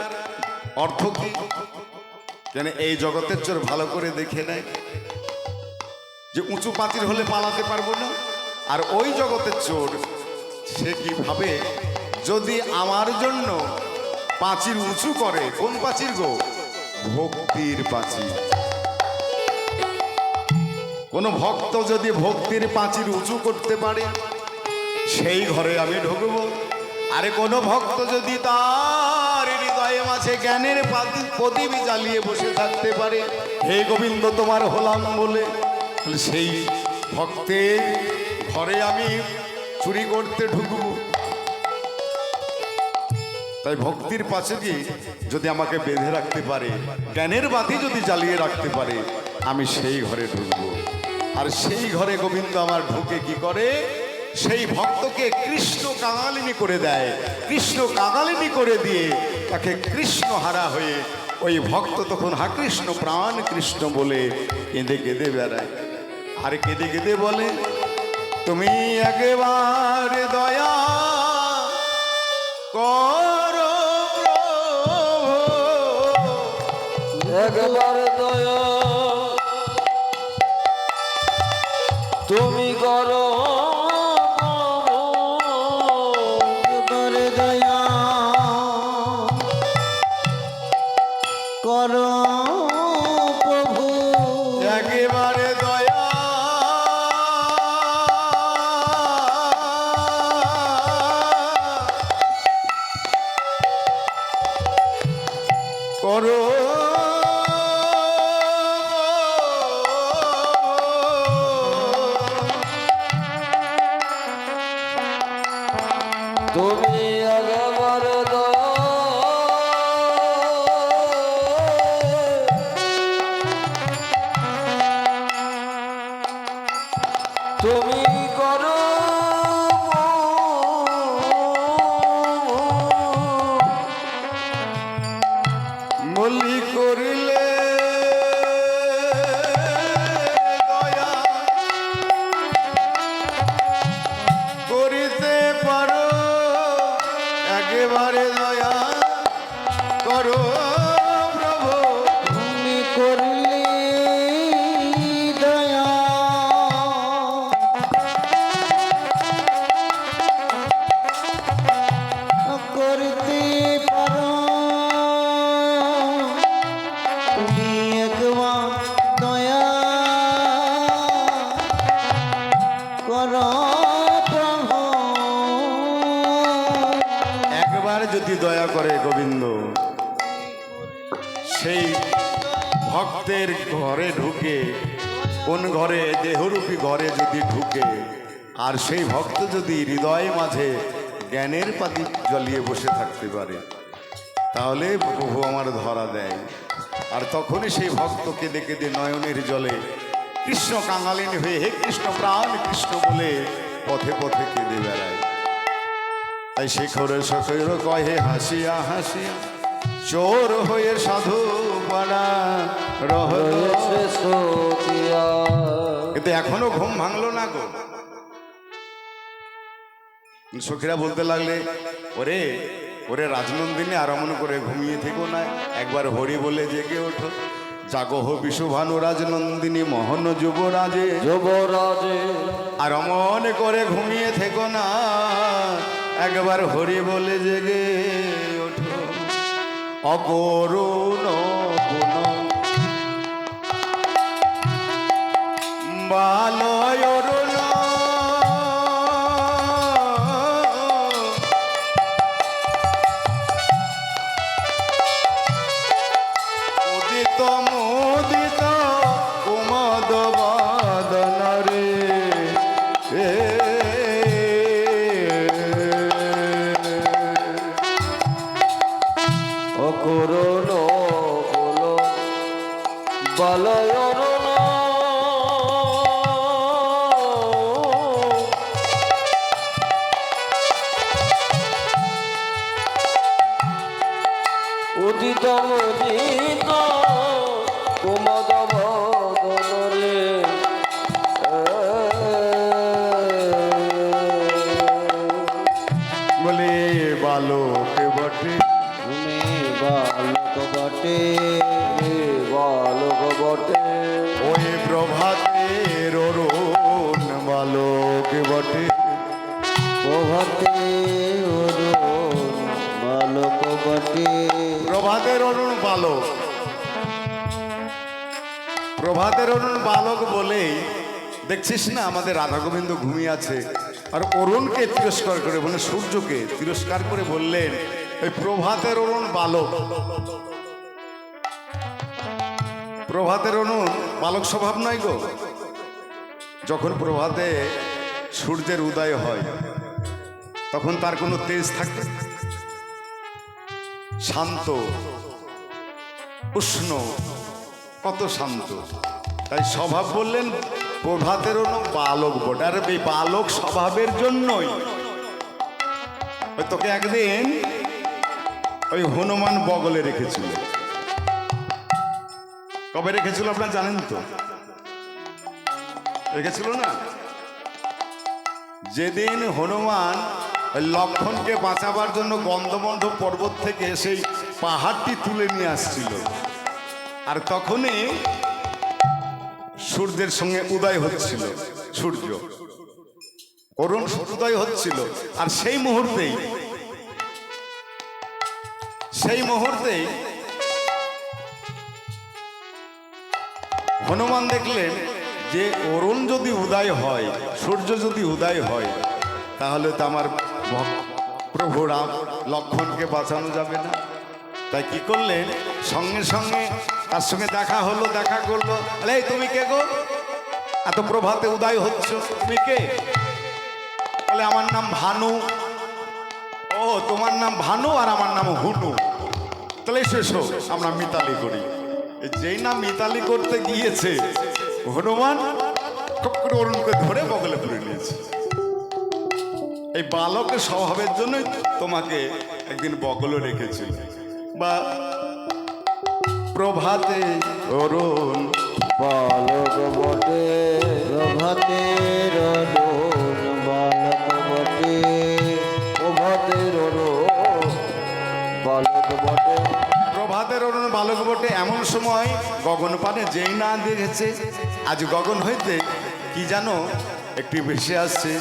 অর্থ কি? কেন এই জগতের চোর ভালো করে দেখে নেয় যে উঁচু প্রাচীর হলে পালাতে পারবো না। আর ওই জগতের চোর সে কি ভাবে, যদি আমার জন্য প্রাচীর উঁচু করে, কোন প্রাচীর গো? ভক্তির প্রাচীর। কোন ভক্ত যদি ভক্তির প্রাচীর উঁচু করতে পারে সেই ঘরে আমি ঢুকবো। আরে কোন ভক্ত যদি তার হৃদয়ে মাঝে জ্ঞানের প্রদীপ জ্বালিয়ে বসে থাকতে পারে, হে গোবিন্দ তোমার হলাম বলে, তাহলে সেই ভক্তের ঘরে আমি চুরি করতে ঢুকবো। তাই ভক্তির পাশে যদি আমাকে বেঁধে রাখতে পারে, জ্ঞানের বাতি যদি জ্বালিয়ে রাখতে পারে, আমি সেই ঘরে ঢুকবো। আর সেই ঘরে গোবিন্দ আমার ঢুকে কি করে? সেই ভক্তকে কৃষ্ণ কাঙালিনী করে দেয়। কৃষ্ণ কাঙালিনী করে দিয়ে তাকে কৃষ্ণ হারা হয়ে ওই ভক্ত তখন হা কৃষ্ণ প্রাণ কৃষ্ণ বলে কেঁদে কেঁদে বেড়ায়। আর কেঁদে কেঁদে বলে, তুমি একেবারে দয়া করো একবার দয়া তুমি করো, এবারে দয়া করো প্রভু, একেবারে দয়া করো। তুমি একবার দয়া তুমি করো, বলি করিলে দয়া করিতে পারো, একেবারে দয়া করো প্রভু। তুমি করলে দয়া করতে পারো, তুমি একবার দয়া করো প্রভু। একবার যদি দয়া করে গোবিন্দ, সেই ভক্তের ঘরে ঢুকে কোন ঘরে দেহরূপী ঘরে যদি ঢুকে আর সেই ভক্ত যদি হৃদয় মাঝে জ্ঞানের প্রদীপ জ্বলিয়ে বসে থাকতে পারে, তাহলে প্রভু আমার ধরা দেয়। আর তখনই সেই ভক্ত কেঁদে কেঁদে নয়নের জলে কৃষ্ণ কাঙালিন হয়ে হে কৃষ্ণ প্রাণ কৃষ্ণ বলে পথে পথে কেঁদে বেড়ায়। তাই শেখরে শখের কহে হাসিয়া হাসিয়া চোর হয়ে সাধু পাড়া রহল। রয়েছে সখিয়া। কিন্তু এখনো ঘুম ভাঙলো না গো। সখীরা বলতে লাগলে, ওরে ওরে রাজনন্দিনী আর অমন করে ঘুমিয়ে থেকো না, একবার হরি বলে জেগে ওঠো। জাগো হো বিশুভানু রাজনন্দিনী মোহন যুবরাজে যুবরাজে আর অমন করে ঘুমিয়ে থেকো না, একবার হরি বলে জেগে ওঠো। অকরুণ গুণ বালয় অরুণ উদিত মুদিত কুমদ বাদন রে অকরুণ কুল বলয় অরুণ উদিত মুদিত কুমদ বদন রে। বলে বালক বটে তুমি বালক বটে বালক বটে ওই প্রভাতের অরুণ বালক বটে। প্রভাতে অরুণ বালক বটে। প্রভাতের অরুণ বালক, প্রভাতের অরুণ বালক বলেই দেখছিস না আমাদের রাধা গোবিন্দ ঘুমিয়ে আছে, আর অরুণকে তিরস্কার করে মানে সূর্যকে তিরস্কার করে বললেন ওই প্রভাতের অরুণ বালক। প্রভাতের অরুণ বালক স্বভাব নয় গো। যখন প্রভাতে সূর্যের উদয় হয় তখন তার কোনো তেজ থাকে, শান্ত উষ্ণ, কত শান্ত। তাই স্বভাব বললেন প্রভাতের বালক বটে। আর এই বালক স্বভাবের জন্যই ওই তোকে একদিন ওই হনুমান বগলে রেখেছিল। কবে রেখেছিল আপনারা জানেন তো? রেখেছিল না? যেদিন হনুমান লক্ষণকে বাঁচাবার জন্য গন্ধবন্ধ পর্বত থেকে সেই পাহাড়টি তুলে নিয়ে আসছিল, আর তখনই সূর্যের সঙ্গে উদয় হচ্ছিল, সূর্য অরুণ উদয় হচ্ছিল। আর সেই মুহূর্তেই হনুমান দেখলেন যে অরুণ যদি উদয় হয়, সূর্য যদি উদয় হয়, তাহলে তো আমার প্রভু রাম লক্ষণকে বাঁচানো যাবে না। তাই কি করলেন, সঙ্গে সঙ্গে তার সঙ্গে দেখা হলো, দেখা করলো। এই তুমি কে গো, এত প্রভাতে উদয় হচ্ছ, তুমি কে? বলে আমার নাম ভানু। ও তোমার নাম ভানু আর আমার নাম হুনু, তাহলে এসো আমরা মিতালি করি। যেই না মিতালি করতে গিয়েছে হনুমান অরুণকে ধরে বগলে পুরে নিয়েছে। এই বালকের স্বভাবের জন্যই তোমাকে একদিন বগলে রেখেছিল। বা প্রভাতে অরুণ বালক বটে প্রভাতের অরুণ বালক বটে। প্রভাতের অরুণ বালক বটে। প্রভাতের অরুণ বালক বটে। এমন সময় গগন পানে যেই না দেখেছে, আজ গগন হইতে কি জানো একটি ভেসে আসছে,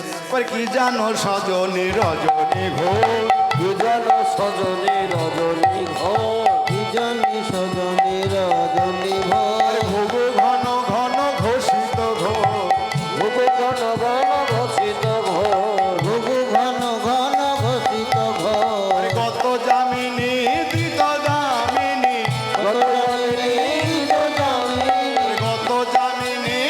কি জানো সজনী রজনী ঘোর, কি যেন সজনী রজনী ঘর, কি জানি সজনী রজনী ভোর। ভোগ ঘন ঘন ঘোষিত ঘোর, ভোগ ঘন ঘন ঘোষিত ঘোর, ভোগ ঘন ঘন ঘোষিত ঘোর। গত যামিনী দিত যামিনী, কত জানি তো জানি, গত যামিনী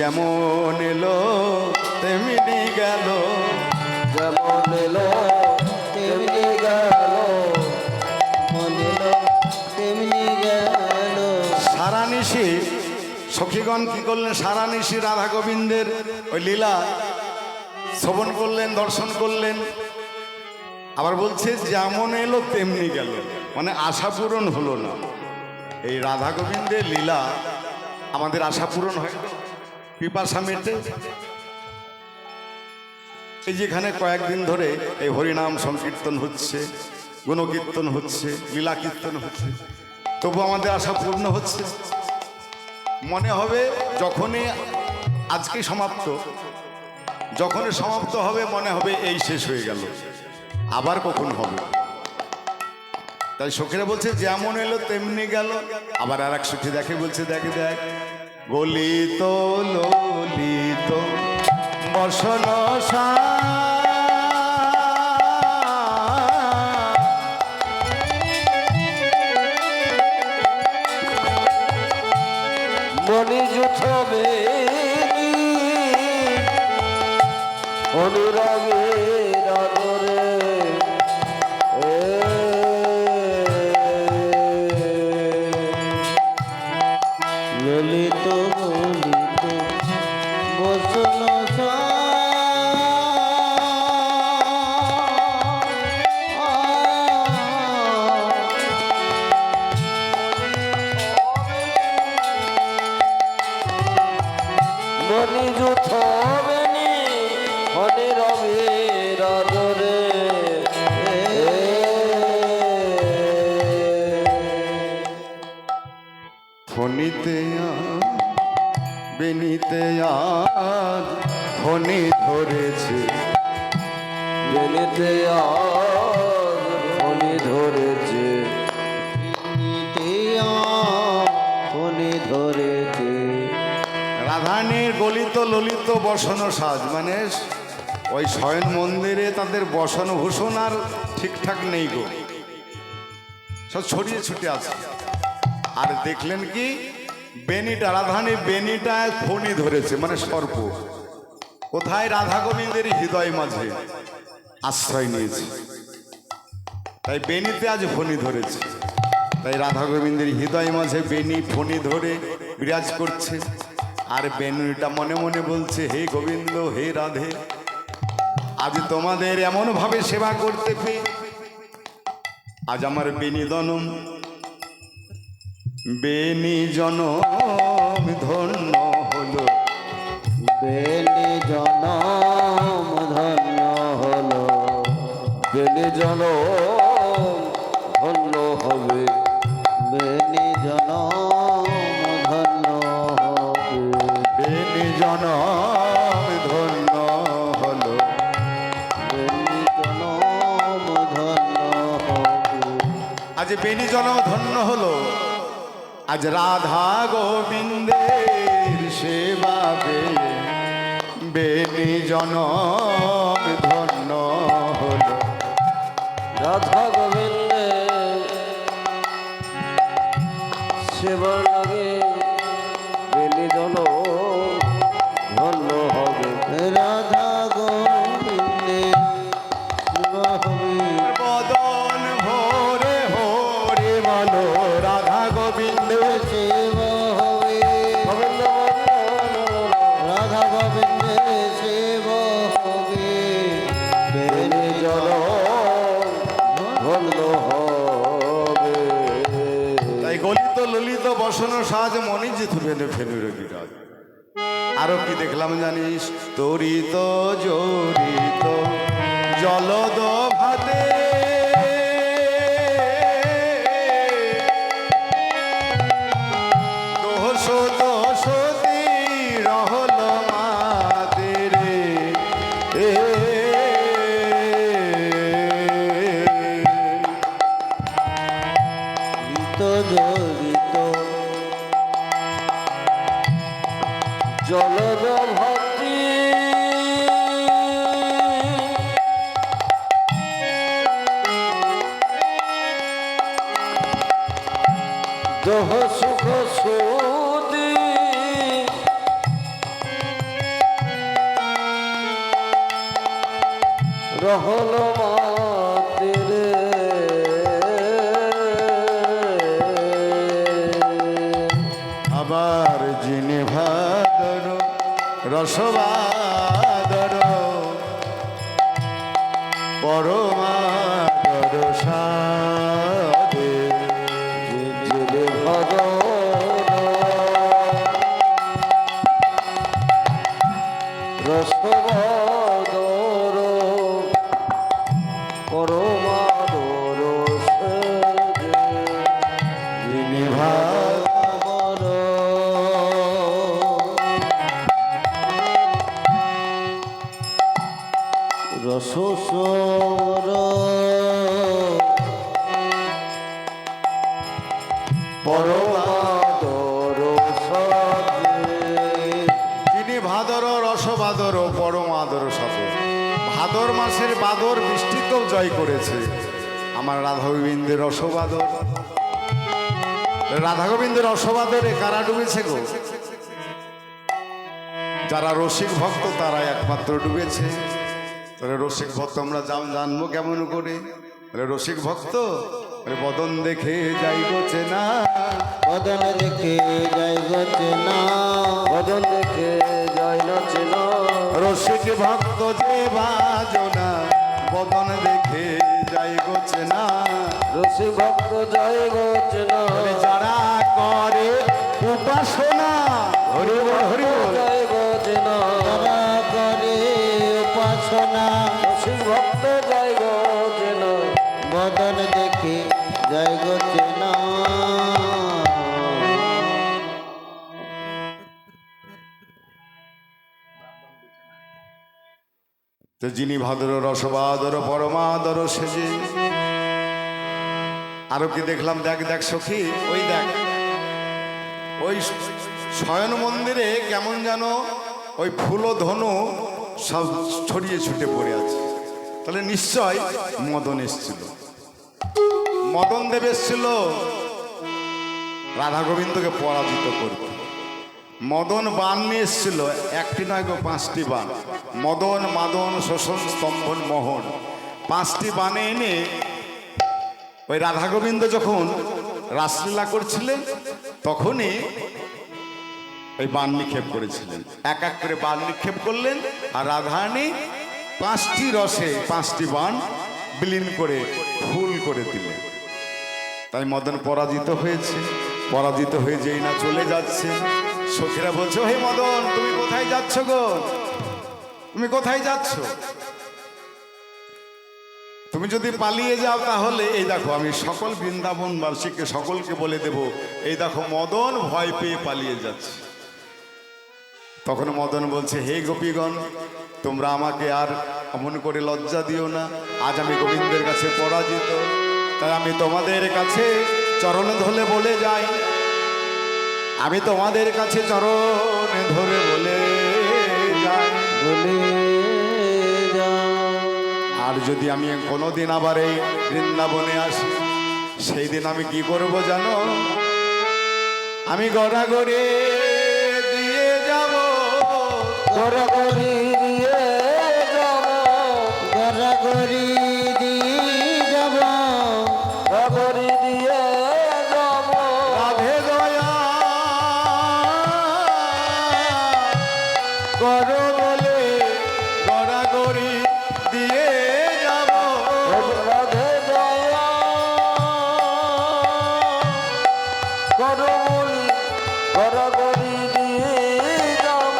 যেমন এলো তেমনি গেল, যেমন এলো তেমনি গেল, মন এলো তেমনি গেল। সারা নিশি সখীগণ কি করলেন, সারা নিশি রাধা গোবিন্দের ওই লীলা শ্রবণ করলেন, দর্শন করলেন। আবার বলছে যেমন এলো তেমনি গেল, মানে আশা পূরণ হলো না। এই রাধা গোবিন্দের লীলা আমাদের আশা পূরণ হয়, পিপাসা মেটে। এই যেখানে কয়েকদিন ধরে এই হরিনাম সংকীর্তন হচ্ছে, গুণকীর্তন হচ্ছে, লীলা কীর্তন হচ্ছে, তবু আমাদের আশা পূর্ণ হচ্ছে। মনে হবে যখনই আজকে সমাপ্ত, যখনই সমাপ্ত হবে মনে হবে এই শেষ হয়ে গেল, আবার কখন হবে। তাই সখীরা বলছে যেমন এলো তেমনি গেল। আবার আর এক সখী দেখে বলছে, দেখে দেখ গলিত ললিত বসন মনি জুথবে অনুরাগের আদরে, ললিত ললিত বসন মনি জুথবে মনে রবির আদরে, ফণিতে বেনিতে আজ ফণি ধরেছে, বেনিতে আজ ফণি ধরেছে, ফণি ধরেছে। রাধানের গলিত ললিত বসন সাজ, মানে ওই শয়ন মন্দিরে তাদের বসন ভূষণ আর ঠিকঠাক নেই গো, সব ছড়িয়ে ছুটে আছে। আর দেখলেন কি বেনিটা, রাধানের বেনিটা ফণি ধরেছে, মানে সর্প। কোথায়? রাধা গোবিন্দের হৃদয় মাঝে আশ্রয় নিয়েছে, তাই বেনিতে আজ ফণি ধরেছে। তাই রাধা গোবিন্দের হৃদয় মাঝে বেনি ফণি ধরে বিরাজ করছে। আর বেনুটা মনে মনে বলছে, হে গোবিন্দ, হে রাধে, আজ তোমাদের এমন ভাবে সেবা করতে পেয়ে আজ আমার বেনি জনম, বেনি জনম ধন্য হলো, বেনি জনম ধন্য হলো, বেনি জনম ধন্য হবে, বেনি জনম ধন্য হবে, বেনি জনম ধন্য হলো। বেনি জনম ধন্য হবে। আজ বেনি জনম ধন্য হলো, আজ রাধা গোবিন্দের সেবা পেয়ে বেনি জনম ধন্য হলো। রাধা গোবিন্দে সেবা লাগে, বেনি জনম ধন্য হবে, রাধা গোবিন্দে সেবা হবে। বদন ভোরে হরে বলো, রাধা গোবিন্দ সেবা হবে, গোবিন্দ রাধা গোবিন্দে সেবা হবে, বেনি জনম ধন্য হবে। তাই গলিত ললিত বসন সাজ মনি যেতু ফেলে ফেলুর বিরাজ। আরো কি দেখলাম জানিস? তরিত জড়িত জলদ ভাতে দোষ দোষতি রহল মাতেরে, গীত জড়িত জলদ ভক্তি, দহ সুখ সুদি, হল মাতেরে আবার যিনি ভাদর রসবাদর পরমাদর সাদে যিনি ভগবান রসবাদর পরমাদর সেজে যিনি ভাদর রসসর পরমাদর সাজে যিনি ভাদর রসবাদর পরমাদর সাথে ভাদর মাসের বাদর বৃষ্টিকেও জয় করেছে আমার রাধা গোবিন্দের রসবাদর। রাধা গোবিন্দের রসবাদরে কারা ডুবেছে গো? যারা রসিক ভক্ত তারা একমাত্র ডুবেছে। তাহলে রসিক ভক্ত আমরা জানবো কেমন করে? তাহলে রসিক ভক্ত বদন দেখে যাই গোছে না, বদন দেখে যাই গছে না, বদন দেখে যাই নচে না, রসিক ভক্ত যে বাজনা বদন দেখে যাই গোছে না। রসি ভক্ত যাই গছে না, যারা করে উপাসনা হরি বল হরি বল, যাই গছে না, তারা করে উপাসনা, রসি ভক্ত যাই গছে না, বদন দেখে যাই গছে না। তো যিনি ভাদর রসবাদর পরমাদর সেজে। আরো কি দেখলাম? দেখ দেখ সখী, ওই দেখ ওই শয়ন মন্দিরে কেমন যেন ওই ফুল ধনু সব ছড়িয়ে ছুটে পড়ে আছে। তাহলে নিশ্চয় মদন এসছিল, মদন দেব এসছিল রাধা গোবিন্দকে পরাজিত করতে। মদন বান নিয়ে এসছিল, একটি নয় গো 5টি বান। মদন মাদন শোষণ স্তম্ভন মোহন 5টি বানে এনে ওই রাধা গোবিন্দ যখন রাসলীলা করছিলেন তখনই ওই বান নিক্ষেপ করেছিলেন। এক এক করে বান নিক্ষেপ করলেন আর রাধারানী 5টি রসে 5টি বান বিলীন করে ফুল করে দিলেন। তাই মদন পরাজিত হয়েছে। পরাজিত হয়ে যেই না চলে যাচ্ছে, সখীরা বলছে হে মদন তুমি কোথায় যাচ্ছ গো? তুমি কোথায় যাচ্ছ? তুমি যদি পালিয়ে যাও তাহলে এই দেখো আমি সকল বৃন্দাবনবাসীকে সকলকে বলে দেব, এই দেখো মদন ভয় পেয়ে পালিয়ে যাচ্ছে। তখন মদন বলছে হে গোপীগণ তোমরা আমাকে আর অমন করে লজ্জা দিও না, আজ আমি গোবিন্দের কাছে পরাজিত, তাই আমি তোমাদের কাছে চরণ ধরে বলে যাই, আমি তোমাদের কাছে চরণ ধরে বলে যাই, বলে আর যদি আমি কোনোদিন আবার এই বৃন্দাবনে আসি সেই দিন আমি কি করব জানো? আমি গড়াগড়ি দিয়ে যাব, গড়াগড়ি দিয়ে যাব, গড়াগড়ি দিয়ে যাব, গড়াগড়ি দিয়ে যাব, রাধে দয়া করো বলে গড়াগড়ি দিয়ে যাব, রাধে দয়া করো বলি গড়াগড়ি দিয়ে যাব,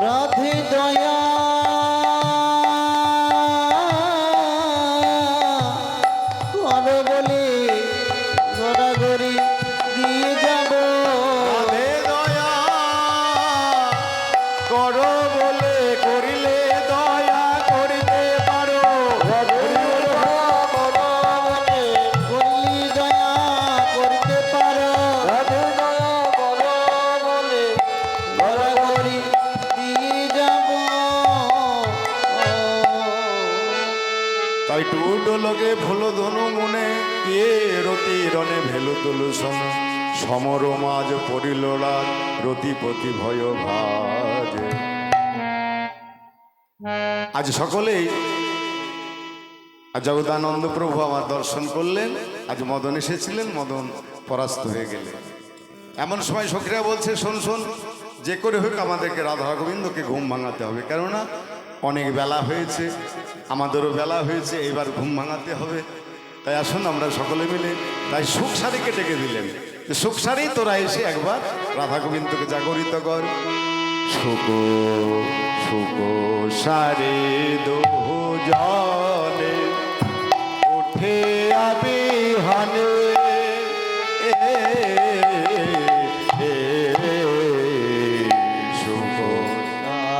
রাধে দয়া করো বলি গড়াগড়ি দিয়ে যাব, রাধে দয়া করো বলে করিলে দয়া করিতে পারো, রাধে দয়া করো বলে করলি দয়া করতে পারো, রাধে দয়া করো বলে গড়াগড়ি দিয়ে যাব। তাই টুডো লগে ভুলো ধনু মনে কে রতি রনে ভেলো তুলু সন সমর মাঝ পড়িল রাত রতিপতি ভয় ভাজ। আজ সকলেই আর জগদানন্দ প্রভু আমার দর্শন করলেন। আজ মদন এসেছিলেন, মদন পরাস্ত হয়ে গেলেন। এমন সময় সখীরা বলছে, শোন শোন, যে করে হোক আমাদেরকে রাধা গোবিন্দকে ঘুম ভাঙাতে হবে, কেননা অনেক বেলা হয়েছে, আমাদেরও বেলা হয়েছে, এবার ঘুম ভাঙাতে হবে। তাই আসুন আমরা সকলে মিলে, তাই সুখসারীকে ডেকে দিলেন যে সুখসারী তোরা এসে একবার রাধা গোবিন্দকে জাগরিত কর। সুখ সুখ সারে দোহ জলে উঠে আবি হানে সুখ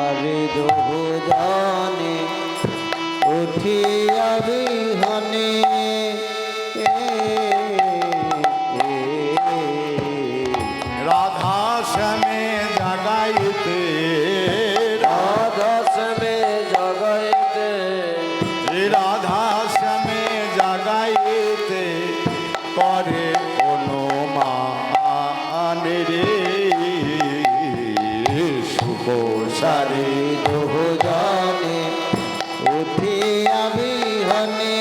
আরে দোহ জানে উঠিয়া বিহনে রাধা শ্যামে জাগাইতে রাধা শ্যামে জগাইতে রাধা শ্যামে জাগাইতে করে অনুমান রে শুভ সারে দোহ জানে উঠিয়া বিহনে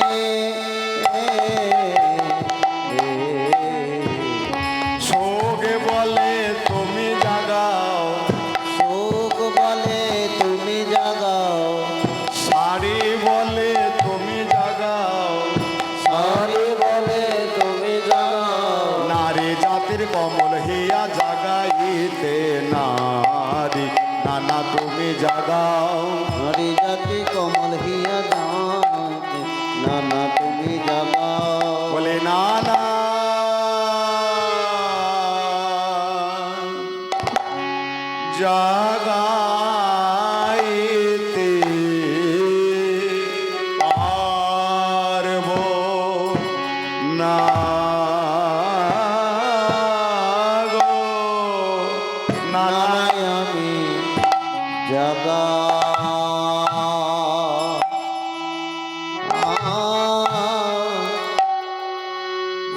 শোকে বলে তুমি জাগাও, সুখ বলে তুমি জাগাও সারি বলে তুমি জাগাও, সারি বলে তুমি জাগাও নারী জাতির কমল হিয়া জাগাইতে নারী নানা তুমি জাগাও। হরি জাতি কমল হিয়া জাতে নানা তুমি জাগাও বলে নানা জাগাইতে পারব না গো, নানা নানায় আমি জাগা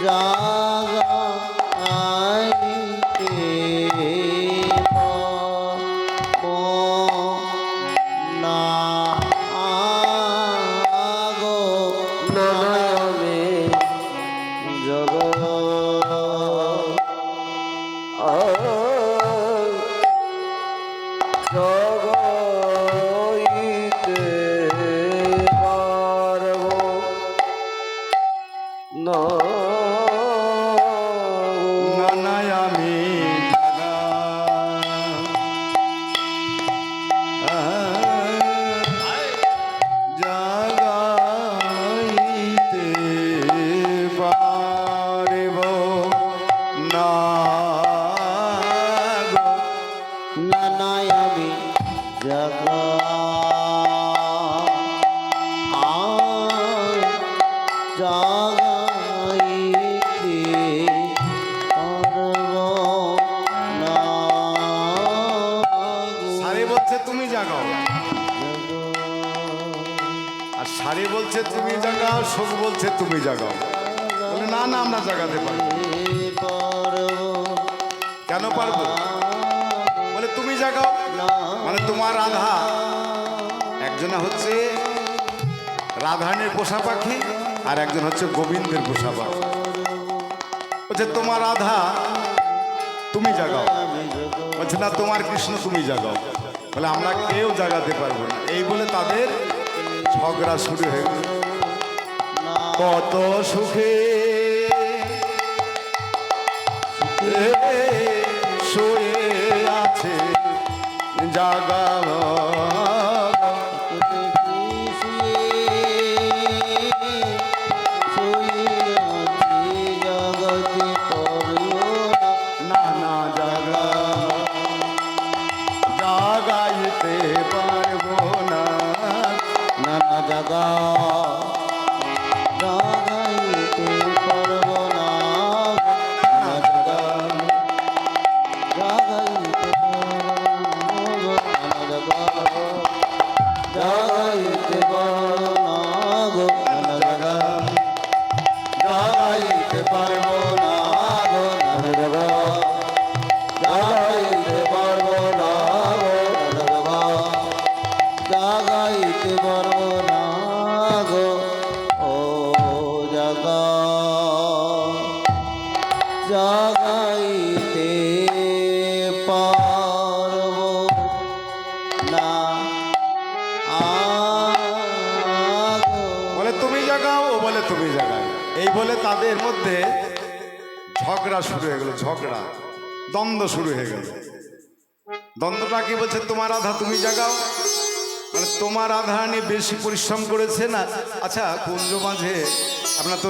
জাগাইতে না গো নানামে জগ জগাইতে পারব না নানায় আমি জাগাইতে পারিব না গো। নানায় আমি জাগা জাগাইতে পারব না সারি বলছে তুমি জাগাও, আর সারি বলছে তুমি জাগাও, সুখ বলছে তুমি জাগাও। বলে না না, আমরা জাগাতে পারবো। কেন পারবো? বলে তুমি জাগাও, মানে তোমার রাধা একজন হচ্ছে রাধানের পোষা পাখি, আর একজন হচ্ছে গোবিন্দের পোষা পাখি। বলছে তোমার রাধা তুমি জাগাও, বলছে না তোমার কৃষ্ণ তুমি জাগাও। বলে আমরা কেউ জাগাতে পারবো না। এই বলে তাদের ঝগড়া শুরু হয়ে গেল। কত সুখে শুয়ে আছে জাগা নানা জাগা জাগাইতে পারবো না। নানা জাগা জাগাইতে পারব না নানা জাগা জাগাইতে পারব না নানা জাগা জাগাও, ও বলে তুমি জাগাও। এই বলে তাদের মধ্যে ঝগড়া শুরু হয়ে গেল, ঝগড়া, দ্বন্দ্ব শুরু হয়ে গেল। দ্বন্দ্বটা কি বলছে? তোমার আধা তুমি জাগাও, মানে তোমার আধা নিয়ে বেশি পরিশ্রম করেছে না। আচ্ছা, কুঞ্জ মাঝে আপনার তো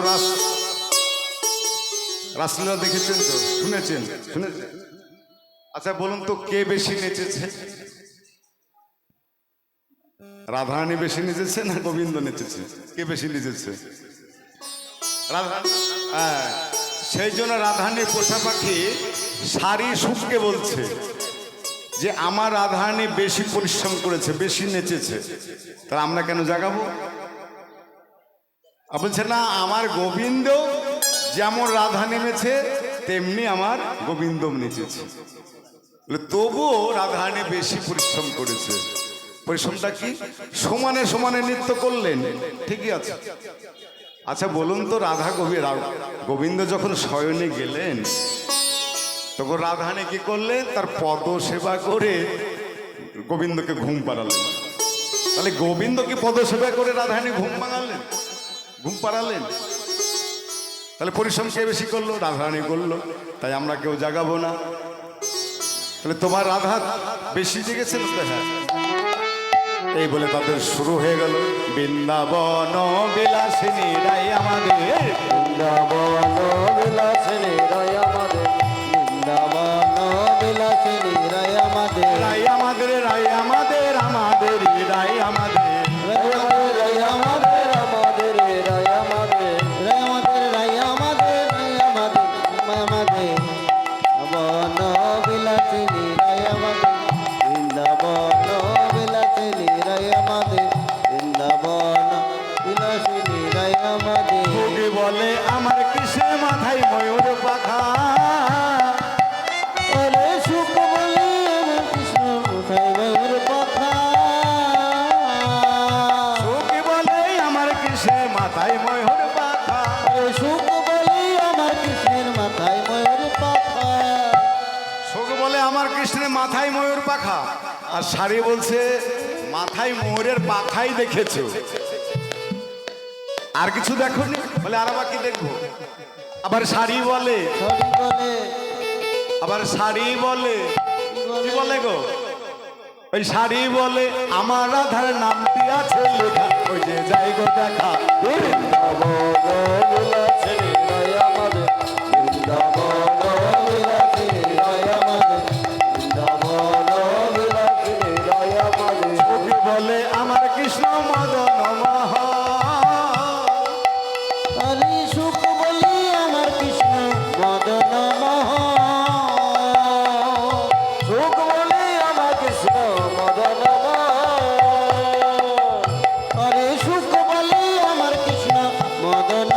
রাসলীলা দেখেছেন তো, শুনেছেন? আচ্ছা বলুন তো, কে বেশি নেচেছে? রাধারানী বেশি নেচেছে না গোবিন্দ নেচেছে? কে বেশি নেচেছে? রাধারানী। হ্যাঁ, সেই জন্য রাধারানীর পোষা পাখি সারি সুখকে বলছে যে আমার রাধারানী বেশি পরিশ্রম করেছে, বেশি নেচেছে, তাহলে আমরা কেন জাগাবো? বলছে না, আমার গোবিন্দ যেমন রাধা নেমেছে তেমনি আমার গোবিন্দ নেচেছে, তবুও রাধারানী বেশি পরিশ্রম করেছে। পরিশ্রমটা কি? সমানে সমানে নৃত্য করলেন, ঠিকই আছে। আচ্ছা বলুন তো, গোবিন্দ যখন শয়নে গেলেন তখন রাধারানী কি করলেন? তার পদ সেবা করে গোবিন্দকে ঘুম পাড়ালেন। তাহলে গোবিন্দ কি পদ সেবা করে রাধারানী ঘুম ভাঙালেন, ঘুম পাড়ালেন? তাহলে পরিশ্রম কে বেশি করলো? রাধারানী করলো। তাই আমরা কেউ জাগাবো না। তাহলে তোমার রাধা বেশি জেগেছেন তো? হ্যাঁ। এই বলে তাদের শুরু হয়ে গেল বৃন্দাবন বিলাসিনী রাই আমাদের, বৃন্দাবন বিলাসিনী রায় আমাদের, বৃন্দাবন বিলাসিনী রায় আমাদের, রাই আমাদের, রাই আমাদের, আমাদের রাই আমাদের, রায় আমাদের, আমাদের রায় আমাদের, রায় আমাদের, রায় আমাদের, রায় আমাদের, আমাদের বন বিলাসিনী রায় আমাদের, বৃন্দাবন বিলাসিনী রায় আমাদের, বৃন্দাবন বিলাসিনী রায় আমাদের। যোগী বলে আমার কৃষ্ণের মাথায় ময়ূর পাখা, ওরে সুখ বলে আমার কৃষ্ণ কোথায় ময়ূর পাখা, যোগী বলে আমার কৃষ্ণের মাথায় ময়ূর পাখা, ওরে সুখ বলে আমার কৃষ্ণের মাথায় ময়ূর পাখা। যোগ বলে আমার কৃষ্ণের মাথায় ময়ূর পাখা, আর শাড়ি বলছে মাথায় ময়ূরের পাখাই দেখেছো, আর কিছু দেখোনি? বলে আর আবার কি দেখবো? আবার শাড়ি বলে, সরি বলে, আবার শাড়ি বলে, কি বলে গো? ওই শাড়ি বলে আমার রাধার নামটি আছে লেখা, ওই যে যাই গো দেখা। বৃন্দাবন বিলাসিনী রায় আমাদের, বৃন্দাবন বিলাসিনী রায় আমাদের, বৃন্দাবন বিলাসিনী রায় আমাদের। যোগী বলে আমার কৃষ্ণ মদন মোহন, হরি সুখ বলি আমার কৃষ্ণ মদন মোহন, সুখ বলি আমার কৃষ্ণ মদন মোহন, হরি সুখ বলি আমার কৃষ্ণ মদন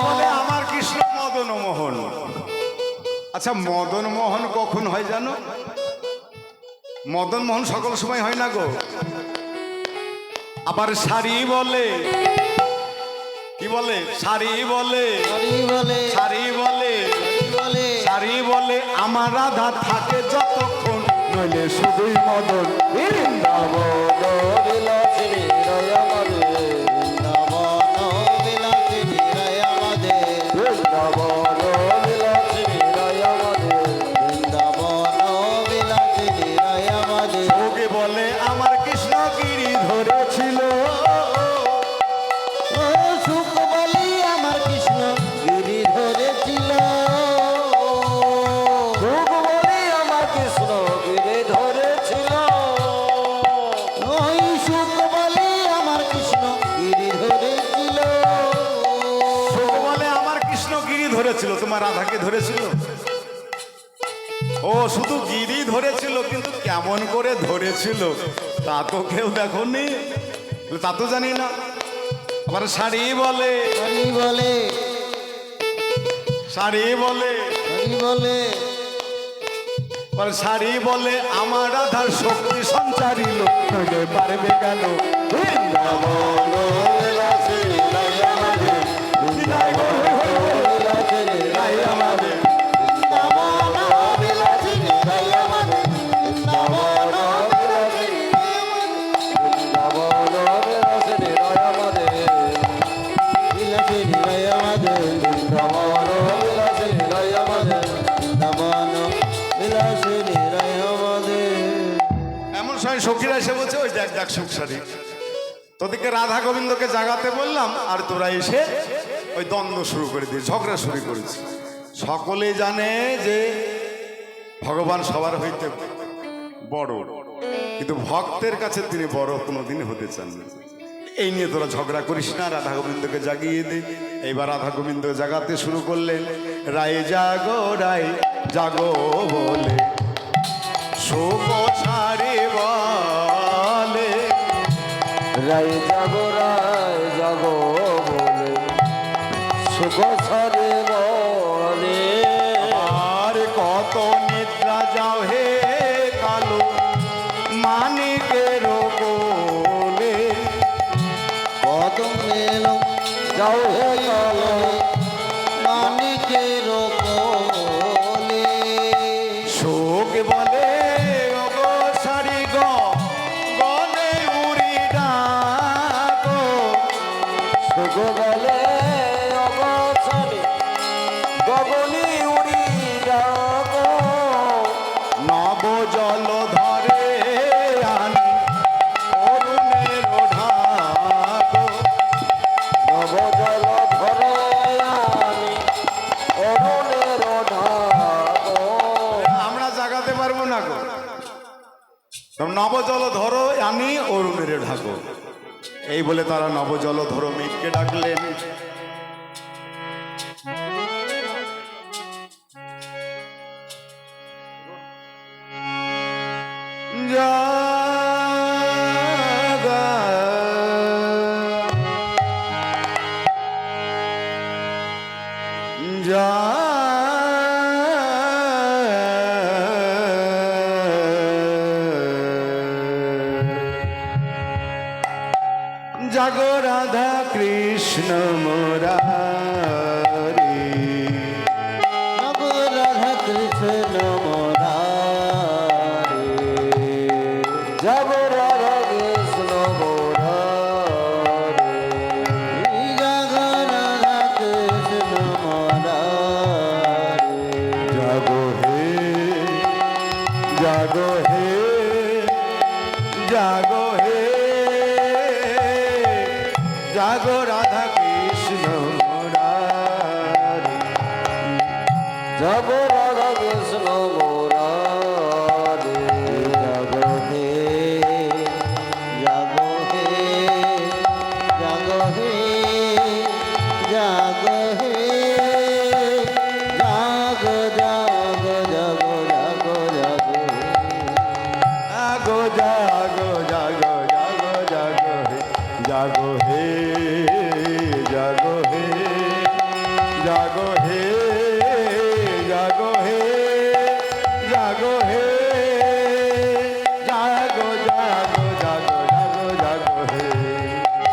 বলে মোহন। আমার কৃষ্ণ মদন মোহন। আচ্ছা মদন মোহন কখন হয় জানো? মদন মোহন সকল সময় হয় না গো। আবার শাড়ি বলে, কি বলে? শাড়ি বলে, হরি বলে, শাড়ি বলে, হরি বলে, শাড়ি বলে আমার রাধা থাকে যতক্ষণ, নইলে শুধুই মদন। বৃন্দাবন বিলাসিনী রায় আমাদের, বৃন্দাবন বিলাসিনী রায় আমাদের, বৃন্দাবন বিলাসিনী রায় আমাদের, বৃন্দাবন বিলাসিনী রায় আমাদের। যোগে বলে আমার কৃষ্ণ গিরি ধরেছিল, ও সুখ বলি আমার কৃষ্ণ গিরি ধরেছিল, সুখ বলি আমার কৃষ্ণ গিরি ধরেছিল, ওই সুখ বলি আমার কৃষ্ণ গিরি ধরেছিল। যোগ বলে আমার কৃষ্ণ গিরি ধরেছিল, তোমার রাধাকে ধরেছিল? ও শুধু গিরি ধরেছিল, কিন্তু কেমন করে ধরেছিল তা তো কেউ দেখোনি, তা তো জানি না। আবার শাড়ি বলে, হরি বলে, শাড়ি বলে, হরি বলে, আবার শাড়ি বলে আমার রাধার শক্তি সঞ্চারিল, নইলে পারবে কেন? বৃন্দাবন বিলাসিনী রাই আমাদের, বৃন্দাবন বিলাসিনী রাই আমাদের, বৃন্দাবন বিলাসিনী রাই আমাদের, বৃন্দাবন বিলাসিনী রাই আমাদের, বৃন্দাবন বিলাসিনী রাই আমাদের। দেখ সুখসারি, তোদেরকে রাধা গোবিন্দকে জাগাতে বললাম আর তোরা এসে ওই দ্বন্দ্ব শুরু করে দিয়ে ঝগড়া শুরু করেছি। সকলে জানে যে ভগবান সবার হইতে বড়, কিন্তু ভক্তের কাছে তিনি বড় কোনোদিন হতে চান না। এই নিয়ে তোরা ঝগড়া করিস না, রাধা গোবিন্দকে জাগিয়ে দে। এইবার রাধা গোবিন্দ জাগাতে শুরু করলেন। রায় জাগো বলে সুপসারি বলে, রায় জাগো বলে সুখ সরে বলে, আর কত নিদ্রা যাও হে কালো মানিকের কোলে, কত মেলো যাও হে কালো মানিকের কোলে, শোক বলে ওগো সারি গো গলে উড়ি ডাকো, সুখ বলে অবসরে গগনে উড়ি যাবো, নব জল ধরে আনি অরুণের ঢাকো, নব জল ধরে আমি অরুণের ঢাকো, আমরা জাগাতে পারবো না গো, নবজল ধরো আমি অরুণের ঢাকো। এই বলে তারা নবজল ধরো মেঘকে ডাকলেন। জাগো রাধা কৃষ্ণ মুরারি, নব রাধা কৃষ্ণ মুরারি, যাব রাধা কৃষ্ণ মুরারি, জাগ রাধা কৃষ্ণ মুরারি, জাগো হে জাগো হে জাগো হে, জাগো রাধা কৃষ্ণ মুরারি, যাব রাধা কৃষ্ণ মুরারি, জাগো হে জাগো হে জাগো হে জাগো হে, জাগো জাগো জাগো জাগো জাগো জাগো জাগো হে জাগো হে জাগো হে জাগো হে জাগো হে জাগো হে, জাগো জাগো জাগো জাগো হে,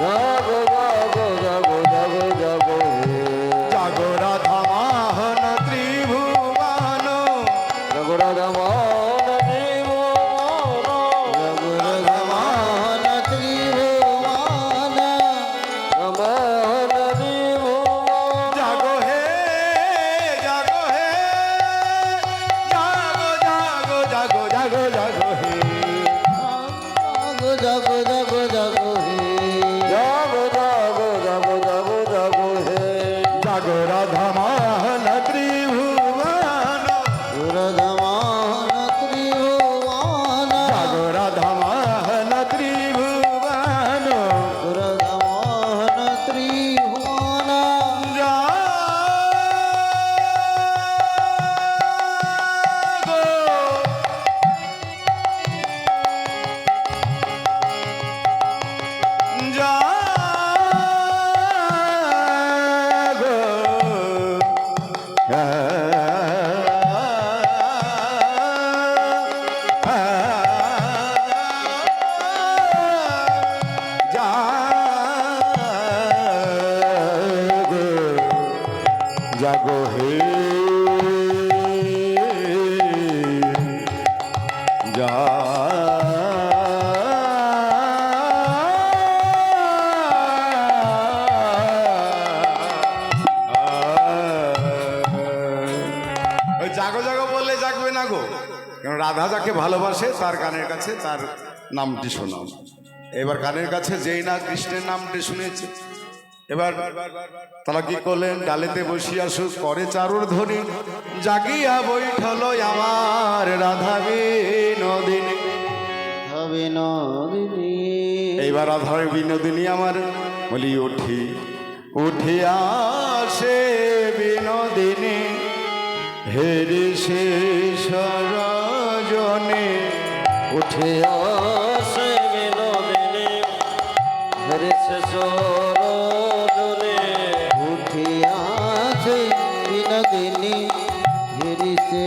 জাগো জাগো জাগো জাগো জাগো হে, জাগো রাধা মোহন ত্রিভুবন, জাগো রাধা মোহন ত্রিভুবন, জাগো রাধা মোহন ত্রিভুবন, মোহন ত্রিভুবন, জাগো হে জাগো হে জাগো জাগো জাগো জাগো হে, জাগো জাগো জাগো জাগো হে, জাগো জাগো জাগো জাগো জাগো হে, জাগো রাধা মোহন ত্রিভুবন, রাধা মোহন ত্রিভুবন, জাগো রাধা মোহন ত্রিভুবন, রাধা মোহন ত্রিভুবন, জাগো হে জাগো জাগো বললে জাগবে না গো, কারণ রাধা যাকে ভালোবাসে তার গানের কাছে তার নামটি শোনাও। এবার কানের কাছে যেই না কৃষ্ণের নামটি শুনেছে, এবার তারা কি করলেন, ডালেতে বসিয়া সুখ করে চারুর ধ্বনি, জাগিয়া বৈঠল আমার রাধা বিনোদিনী। হবে নদিনী এইবার রাধার বিনোদিনী আমার বলি উঠি উঠিয়া সে বিনোদিনী হেরি সে সরজনে। উঠে আসে বিনোদিনী হরে সরজনে। উঠিয়াছে বিনোদিনী হেরিছে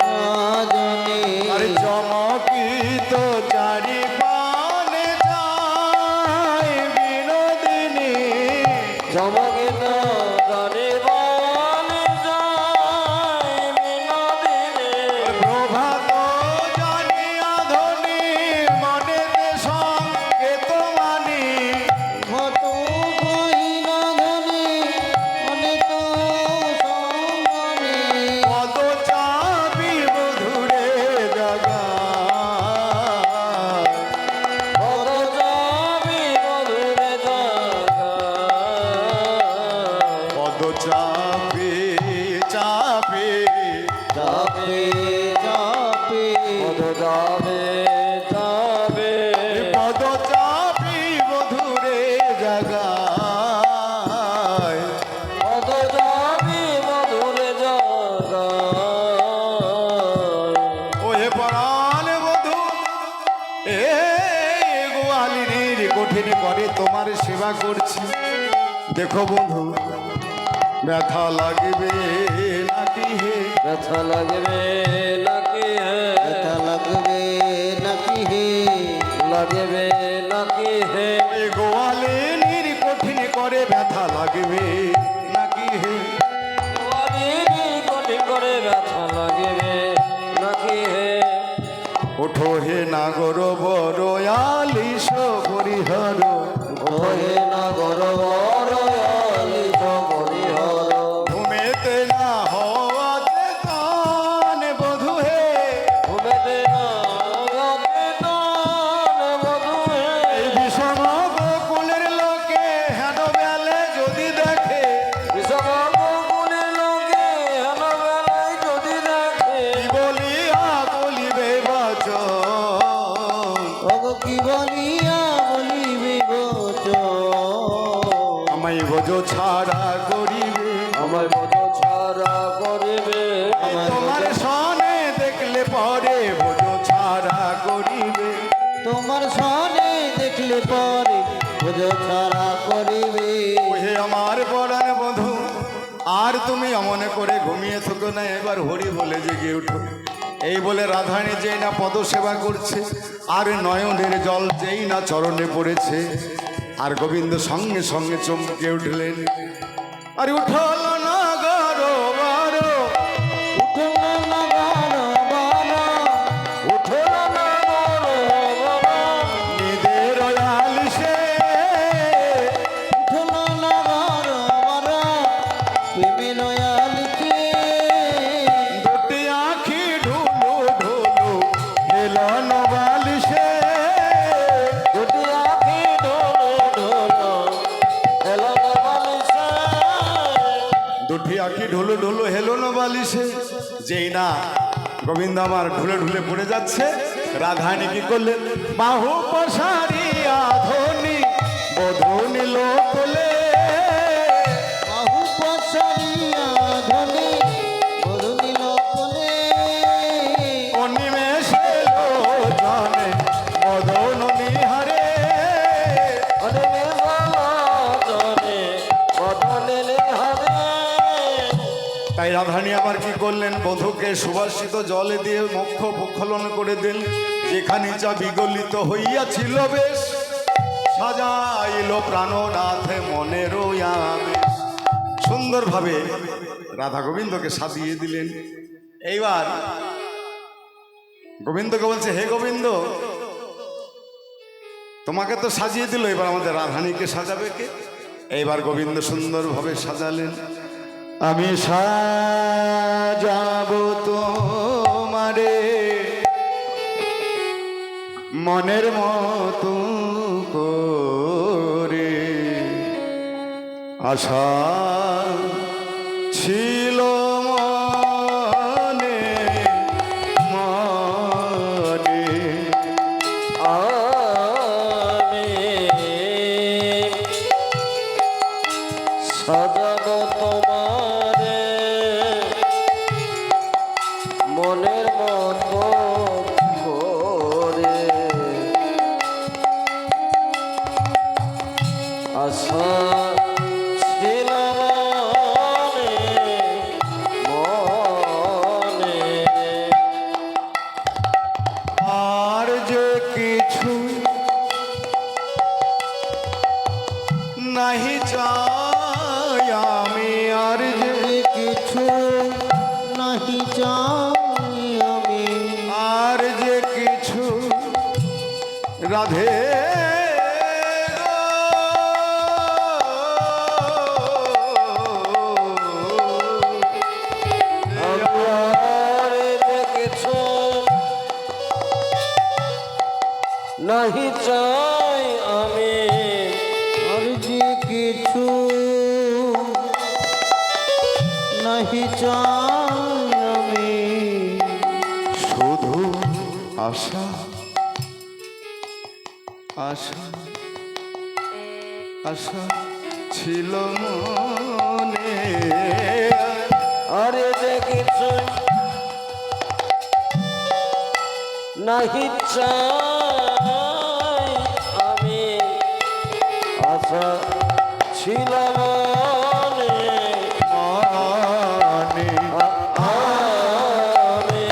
রাজনে। আরে চমকিত চারি পানে যায় বিনোদিনী, চমকিত জানে বনে যায় বিনোদিনী। প্রভাত জানিয়া ধ্বনি মনেতে সংকেত মানি। কত কহিল ধনে অনেক সঙ্গমে। কত চাবি মধুরে জাগা, কত যাবি মধুরে জাগা। কত চাপে চাপে চাপে চাপে কত যাবে যাবে। পদ চাপি মধুরে জাগায়। কত যাবি মধুরে জাগা। ওহে পরাণ বধূ এ গোয়ালিনীর কঠিন করে তোমার সেবা করছি। দেখো বন্ধু ব্যথা লাগবে নাকি হে, ব্যথা লাগবে নাকি হে। ব্যথা লাগবে নাকি হে। লাগবে নাকি হে। এ গোয়ালিনীর কঠিন করে ব্যথা লাগবে নাকি হে। কঠিন করে ব্যথা লাগবে নাকি হে। ওঠো হে নাগর বড় আলিস পরিহর, ওহে নগর বড় আলিস পরিহর। ঘুমেতে না হওয়া চেতন বধূ হে। ঘুমেতে না রাতে দান বধূ হে। এই বিষম গোকুলের লোকে হেন বেলে যদি দেখে, বিষম গোকুলের লোকে হেন বেলায় যদি দেখে। কি বলিয়া বলিবে বচন। ওগো কি বলিয়া বলিবে বচন। আমায় বোঝো ছাড়া করিবে, আমায় মতো ছাড়া করিবে। তোমার সনে দেখলে পরে বোঝো ছাড়া করিবে। তোমার সনে দেখলে পরে বোঝো ছাড়া করিবে। ওহে আমার পরাণ বধূ, আর তুমি অমন করে ঘুমিয়ে থাকো না, এবার হরি বলে জেগে উঠো। এই বলে রাধারানী যেই না পদ সেবা করছে, আর নয়নের জল যেই না চরণে পড়েছে, আর গোবিন্দ সঙ্গে সঙ্গে চমকে উঠলেন। আর উঠল না গরো বারো, উঠল না গান বান, উঠল না বড় বড়। নিদের আলিসে উঠল না গান বান, প্রেমে লয়ালিতে। দুটি আঁখি ঢুলু ঢুলু হেলন বালিশে। দুটি আঁখি ঢোলো ঢোলো হেলন বালিশে। দুটি আঁখি ঢুলু ঢুলু হেলন বালিশে। যেই না গোবিন্দ আমার ঢুলে ঢুলে পড়ে যাচ্ছে, রাধারানী কি করলেন, বাহু পসারিয়া ধনি বধূ নিল কোলে। বাহু পছাড়িয়া ধনে বধূ নিল কোলে। অনিমেষে লোচনে মদন নিহারে। অনেকে জনে বদলে হবে। তাই রাধারানী আবার কি করলেন, বধূকে সুবাসিত জলে দিয়ে মুখ প্রক্ষালন করে দিল। যেখানে যা বিগলিত হইয়াছিল বেশ, সাজাইল প্রাণনাথে মনের আবেশ। সুন্দরভাবে রাধা গোবিন্দকে সাজিয়ে দিলেন। এইবার গোবিন্দকে বলছে, হে গোবিন্দ, তোমাকে তো সাজিয়ে দিল, এবার আমাদের রাধারানীকে সাজাবে কে? এইবার গোবিন্দ সুন্দরভাবে সাজালেন। আমি সাজাবো তোমারে মনের মতো করে আশা ছিল মনে মনে আমি সাজাব তোমারে মনের মতো করে আশা ছিল মনে আর যে কিছু নাহি চাই আমি আর যে কিছু নাহি চাই আমি আর যে কিছু রাধে আর যে কিছু নাহি চাই আমি আর যে কিছু নাহি চাই আমি শুধু আশা আশা আশা ছিল মনে আর যে কিছু নাহি চাই আমি আশা ছিল মনে মনে আমি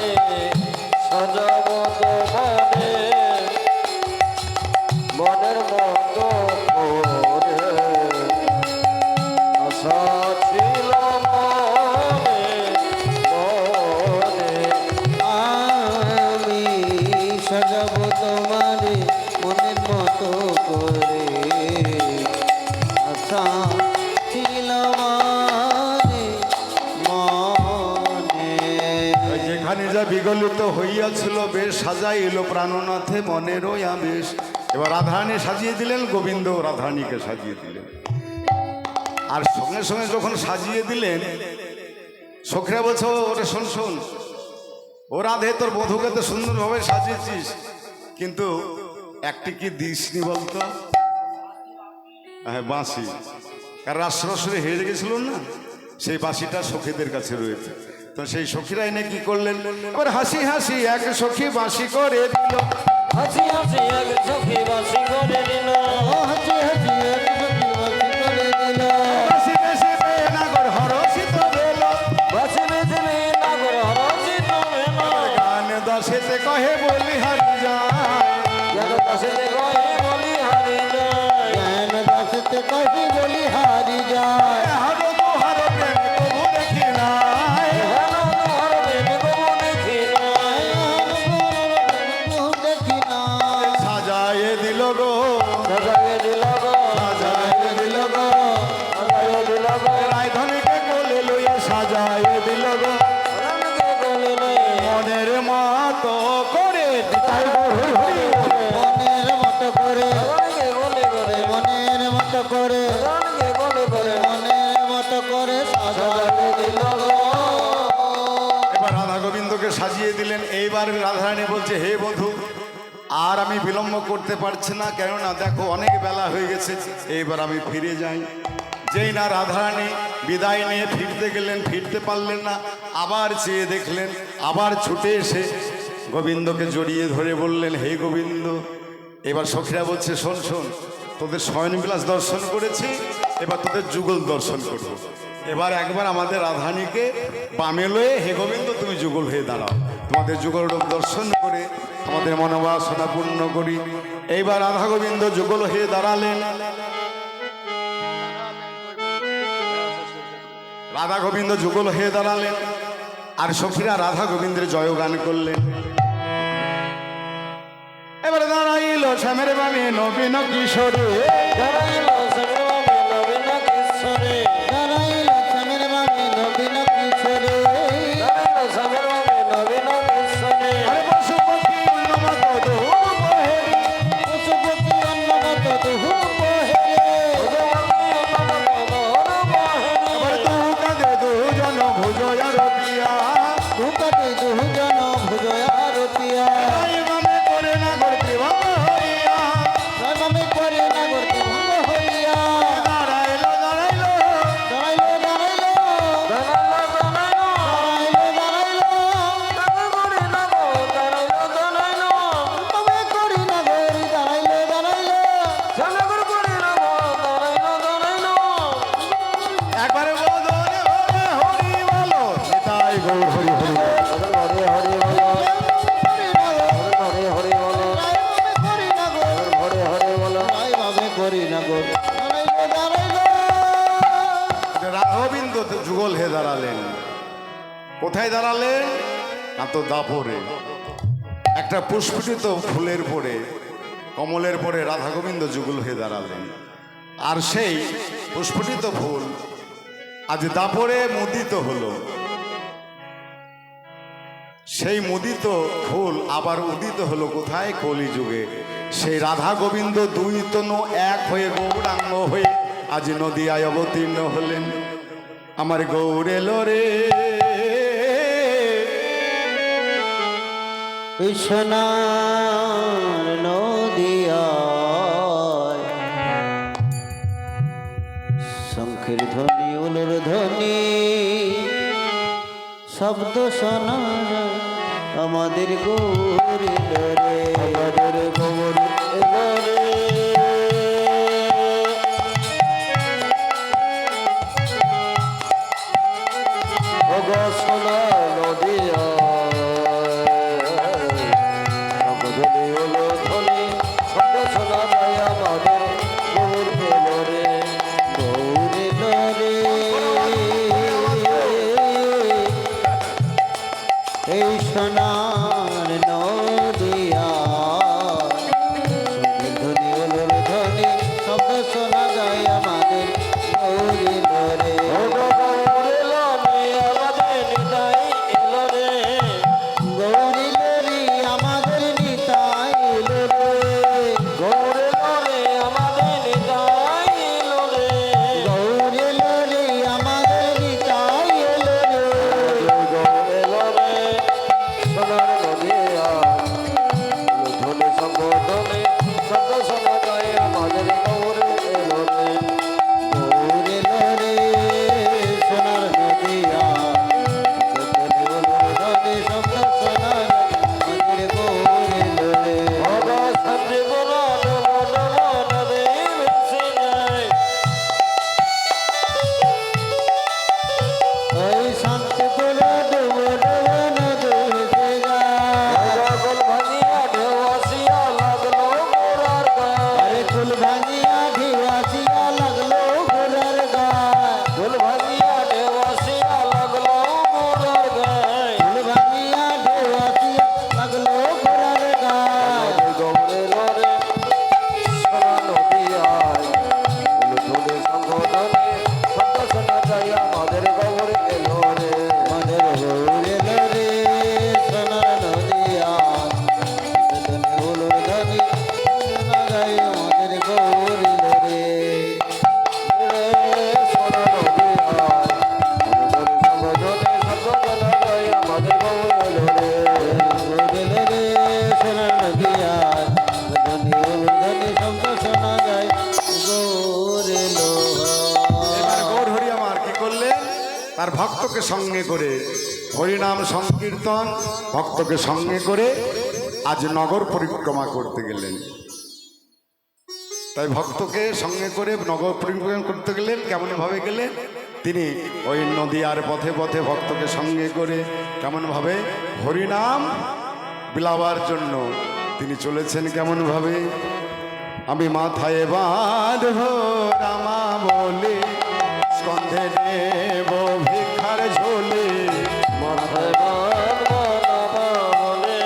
সাজাব তোমারে মনের মতো করে আশা ছিল মনে মনে আমি সাজাব তোমারে মনের মতো করে আশা ছিল মনে মনে যেখানে যা বিগলিত হইয়াছিল বেশ সাজাইল প্রাণনাথে মনেরও আবেশ। এবার রাধারানী সাজিয়ে দিলেন, গোবিন্দ রাধারানীকে সাজিয়ে দিলেন। আর সঙ্গে সঙ্গে যখন সাজিয়ে দিলেন, সখীরা বলছে ওরে শোন শোন, ও রাধে তোর বধূকে তো সুন্দরভাবে সাজিয়েছিস, কিন্তু একটি কি দিসনি বলতো? হ্যাঁ, বাঁশি। কারণ রাসরসরে হেরে গেছিল না, সেই বাঁশিটা সখীদের কাছে রয়েছে। তো সেই সখীরা এনে কি করলেন, এবার হাসি হাসি এক সখী বাঁশি করে দিল। হাসি হাসি এক সখী বাসি করে দিল হাসি হাসি এক সখী বাসি করে দিল বাঁশি বেশি পেয়ে নাগর হরষিত বেল। বাসি বেঁচে নাগর হরষিত বেল গান দশেতে কহে বলি হারি যায়, যেন দাসেতে কহে বলি হারি যায় যেন দাসেতে কহে বলি হারি যায় হারো তো হারো প্রেম তবু দেখি নাই। হেন তোমার প্রেম কবু দেখি নাই দেখি নাই সাজায়ে দিল গো, সাজায়ে দিল গো সাজায়ে দিল গো, সাজায়ে দিল গো রায়ধনীকে কোলে লইয়া সাজায়ে দিল গো। রামকে গলে লয়ে মনের মতো করে তাই হরি হরি মনের মতো করে রামকে গলে করে মনের মতো করে রামকে গলে করে মনের মতো করে সাজায়ে দিল গো এবার রাধা গোবিন্দকে সাজিয়ে দিলেন। এইবার রাধারানী বলছে, হে বধূ, আর আমি বিলম্ব করতে পারছি না, কেননা দেখো অনেক বেলা হয়ে গেছে, এইবার আমি ফিরে যাই। যেই না রাধারানী বিদায় নিয়ে ফিরতে গেলেন, ফিরতে পারলেন না, আবার চেয়ে দেখলেন, আবার ছুটে এসে গোবিন্দকে জড়িয়ে ধরে বললেন, হে গোবিন্দ। এবার সখীরা বলছে, শোন শোন, তোদের শয়নবিলাস দর্শন করেছি, এবার তোদের যুগল দর্শন করব। এবার একবার আমাদের রাধারানীকে বামে লয়ে, হে গোবিন্দ তুমি যুগল হয়ে দাঁড়াও, তোমাদের যুগল রূপ দর্শন করে আমাদের মনোবাসনা পূর্ণ করি। এইবার রাধা গোবিন্দ যুগল হয়ে দাঁড়ালেন। রাধা গোবিন্দ যুগল হয়ে দাঁড়ালেন, আর সখীরা রাধা গোবিন্দের জয়গান করলেন। এবার দাঁড়াইল শ্যামের বামে নবীন কিশোরে, দাঁড়াইল শ্যামের নবীন কিশোরে দাঁড়াইল শ্যামের বামে নবীন কিশোরে দাঁড়াইল শ্যামের বামে নবীন কিশোরে আরে পশুপতি উন্নমত ধূপ হেরি, পশুপতি অন্নমত গৌর হরি হরি হরে হরে বলো হরে হরে বলো হরে হরে বলো করি না গো রাঘবিন্দ তো যুগল হয়ে দাঁড়ালেন। কোথায় দাঁড়ালেন? না তো দাপরে একটা পুষ্পিত ফুলের পরে, কমলের পরে রাধা গোবিন্দ যুগল হয়ে দাঁড়ালেন। আর সেই পুষ্পিত ফুল আজ দাপরে মুদিত হলো। সেই মুদিত ফুল আবার উদিত হলো কোথায়? কলিযুগে। সেই রাধা গোবিন্দ দুই তনু এক হয়ে গৌরাঙ্গ হয়ে আজ নদিয়ায় অবতীর্ণ হলেন। আমার গৌর এলো রে, সোনার নদিয়ায় শঙ্খের ধ্বনি উলুর ধ্বনি শব্দ শোনা যায় আমাদের গৌর এলো রে, আমাদের গৌর এলো রে। সোনার নদিয়া ধ্বনি হলো ধ্বনি শব্দ শোনা যায় আমাদের গৌর এলো রে গৌর এলো রে, এই সোনার নদিয়া শঙ্খের ধ্বনি উলুর ধ্বনি শব্দ শোনা যায় আমাদের গৌর এলো রে। গৌরী লরি আমাদের নিতাই এলো রে, গৌরী লরি আমাদের নিতাই এলো রে। গৌর এলো রে, সোনার নদিয়া ধ্বনি উলুর ধ্বনি শব্দ শোনা যায় আমাদের গৌর এলো রে। ওই শান্তি করে ডুব ডুব নদী ভেসে যায়, আরে ফুল ভাঙিয়া ঢেউ আসিয়া লাগলো ঘোড়ার গায়, ফুল ভাঙিয়া ঢেউ আসিয়া লাগলো ঘোড়ার গায়, ফুল ভাঙিয়া ঢেউ আসিয়া লাগলো ঘোড়ার গায়। আমাদের গৌর এলো রে আমাদের গৌর এলো রে, সোনার নদিয়া ধ্বনি উলুর ধ্বনি শোনা যায় আমাদের গৌর এলো রে। সোনা নদিয়া আমাদের গৌর এলো রে গৌর এলো রে, সোনার নদিয়া ধ্বনি উলুর ধ্বনি শব্দ শোনা যায় গৌর এলো। এবার গৌর হরি আমার কি করলেন? তার ভক্তকে সঙ্গে করে হরিনাম সংকীর্তন ভক্তকে সঙ্গে করে আজ নগর পরিক্রমা করতে গেলেন। তাই ভক্তকে সঙ্গে করে নগর পরিক্রমা করতে গেলেন। কেমনভাবে গেলেন? তিনি ওই নদীয়ার পথে পথে ভক্তকে সঙ্গে করে কেমনভাবে হরিনাম বিলাবার জন্য তিনি চলেছেন। কেমনভাবে? আমি মাথায় বাঁধব রামা বলে, স্কন্ধে নেব ভিক্ষার ঝোলে, মাথায় বাঁধবো রামা বলে,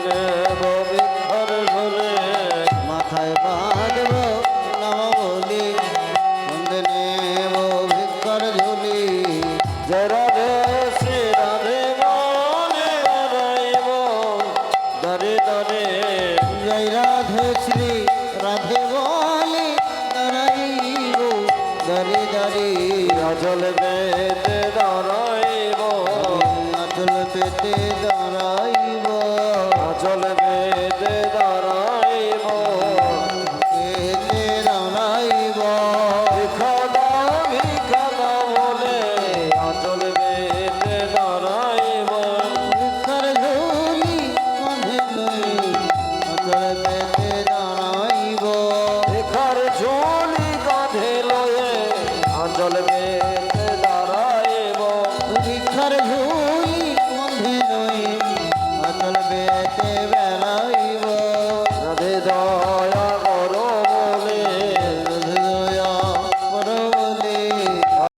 নেব ভিক্ষার ঝোলে। মাথায় বাঁধব নাম বলি, বন্ধে নেব ভিক্ষার ঝুলি। জয় রাধে শ্রী রাধে বলে দাঁড়াইব দাঁড়ে দাঁড়ে। জয় রাধে শ্রী রাধে বলি দাঁড়াইব দাঁড়ি দাঁড়ি। অজল বেদে দাঁড়াইব আচল পেতে দাঁড়াইব, অজল বেদে দাঁড়াইব। পেতে দাঁড়াইব। ভিখাদা ভিখাদা বলে অজল বেদে দাঁড়াইব। ভিক্ষার ঝুলি কাঁধে লই আচল পেতে দাঁড়াইব। ভিখার ঝুলি কাঁধে লয়ে অজল বেদে দাঁড়াইব। ভিক্ষার ধুলি মধ্যে রয়ে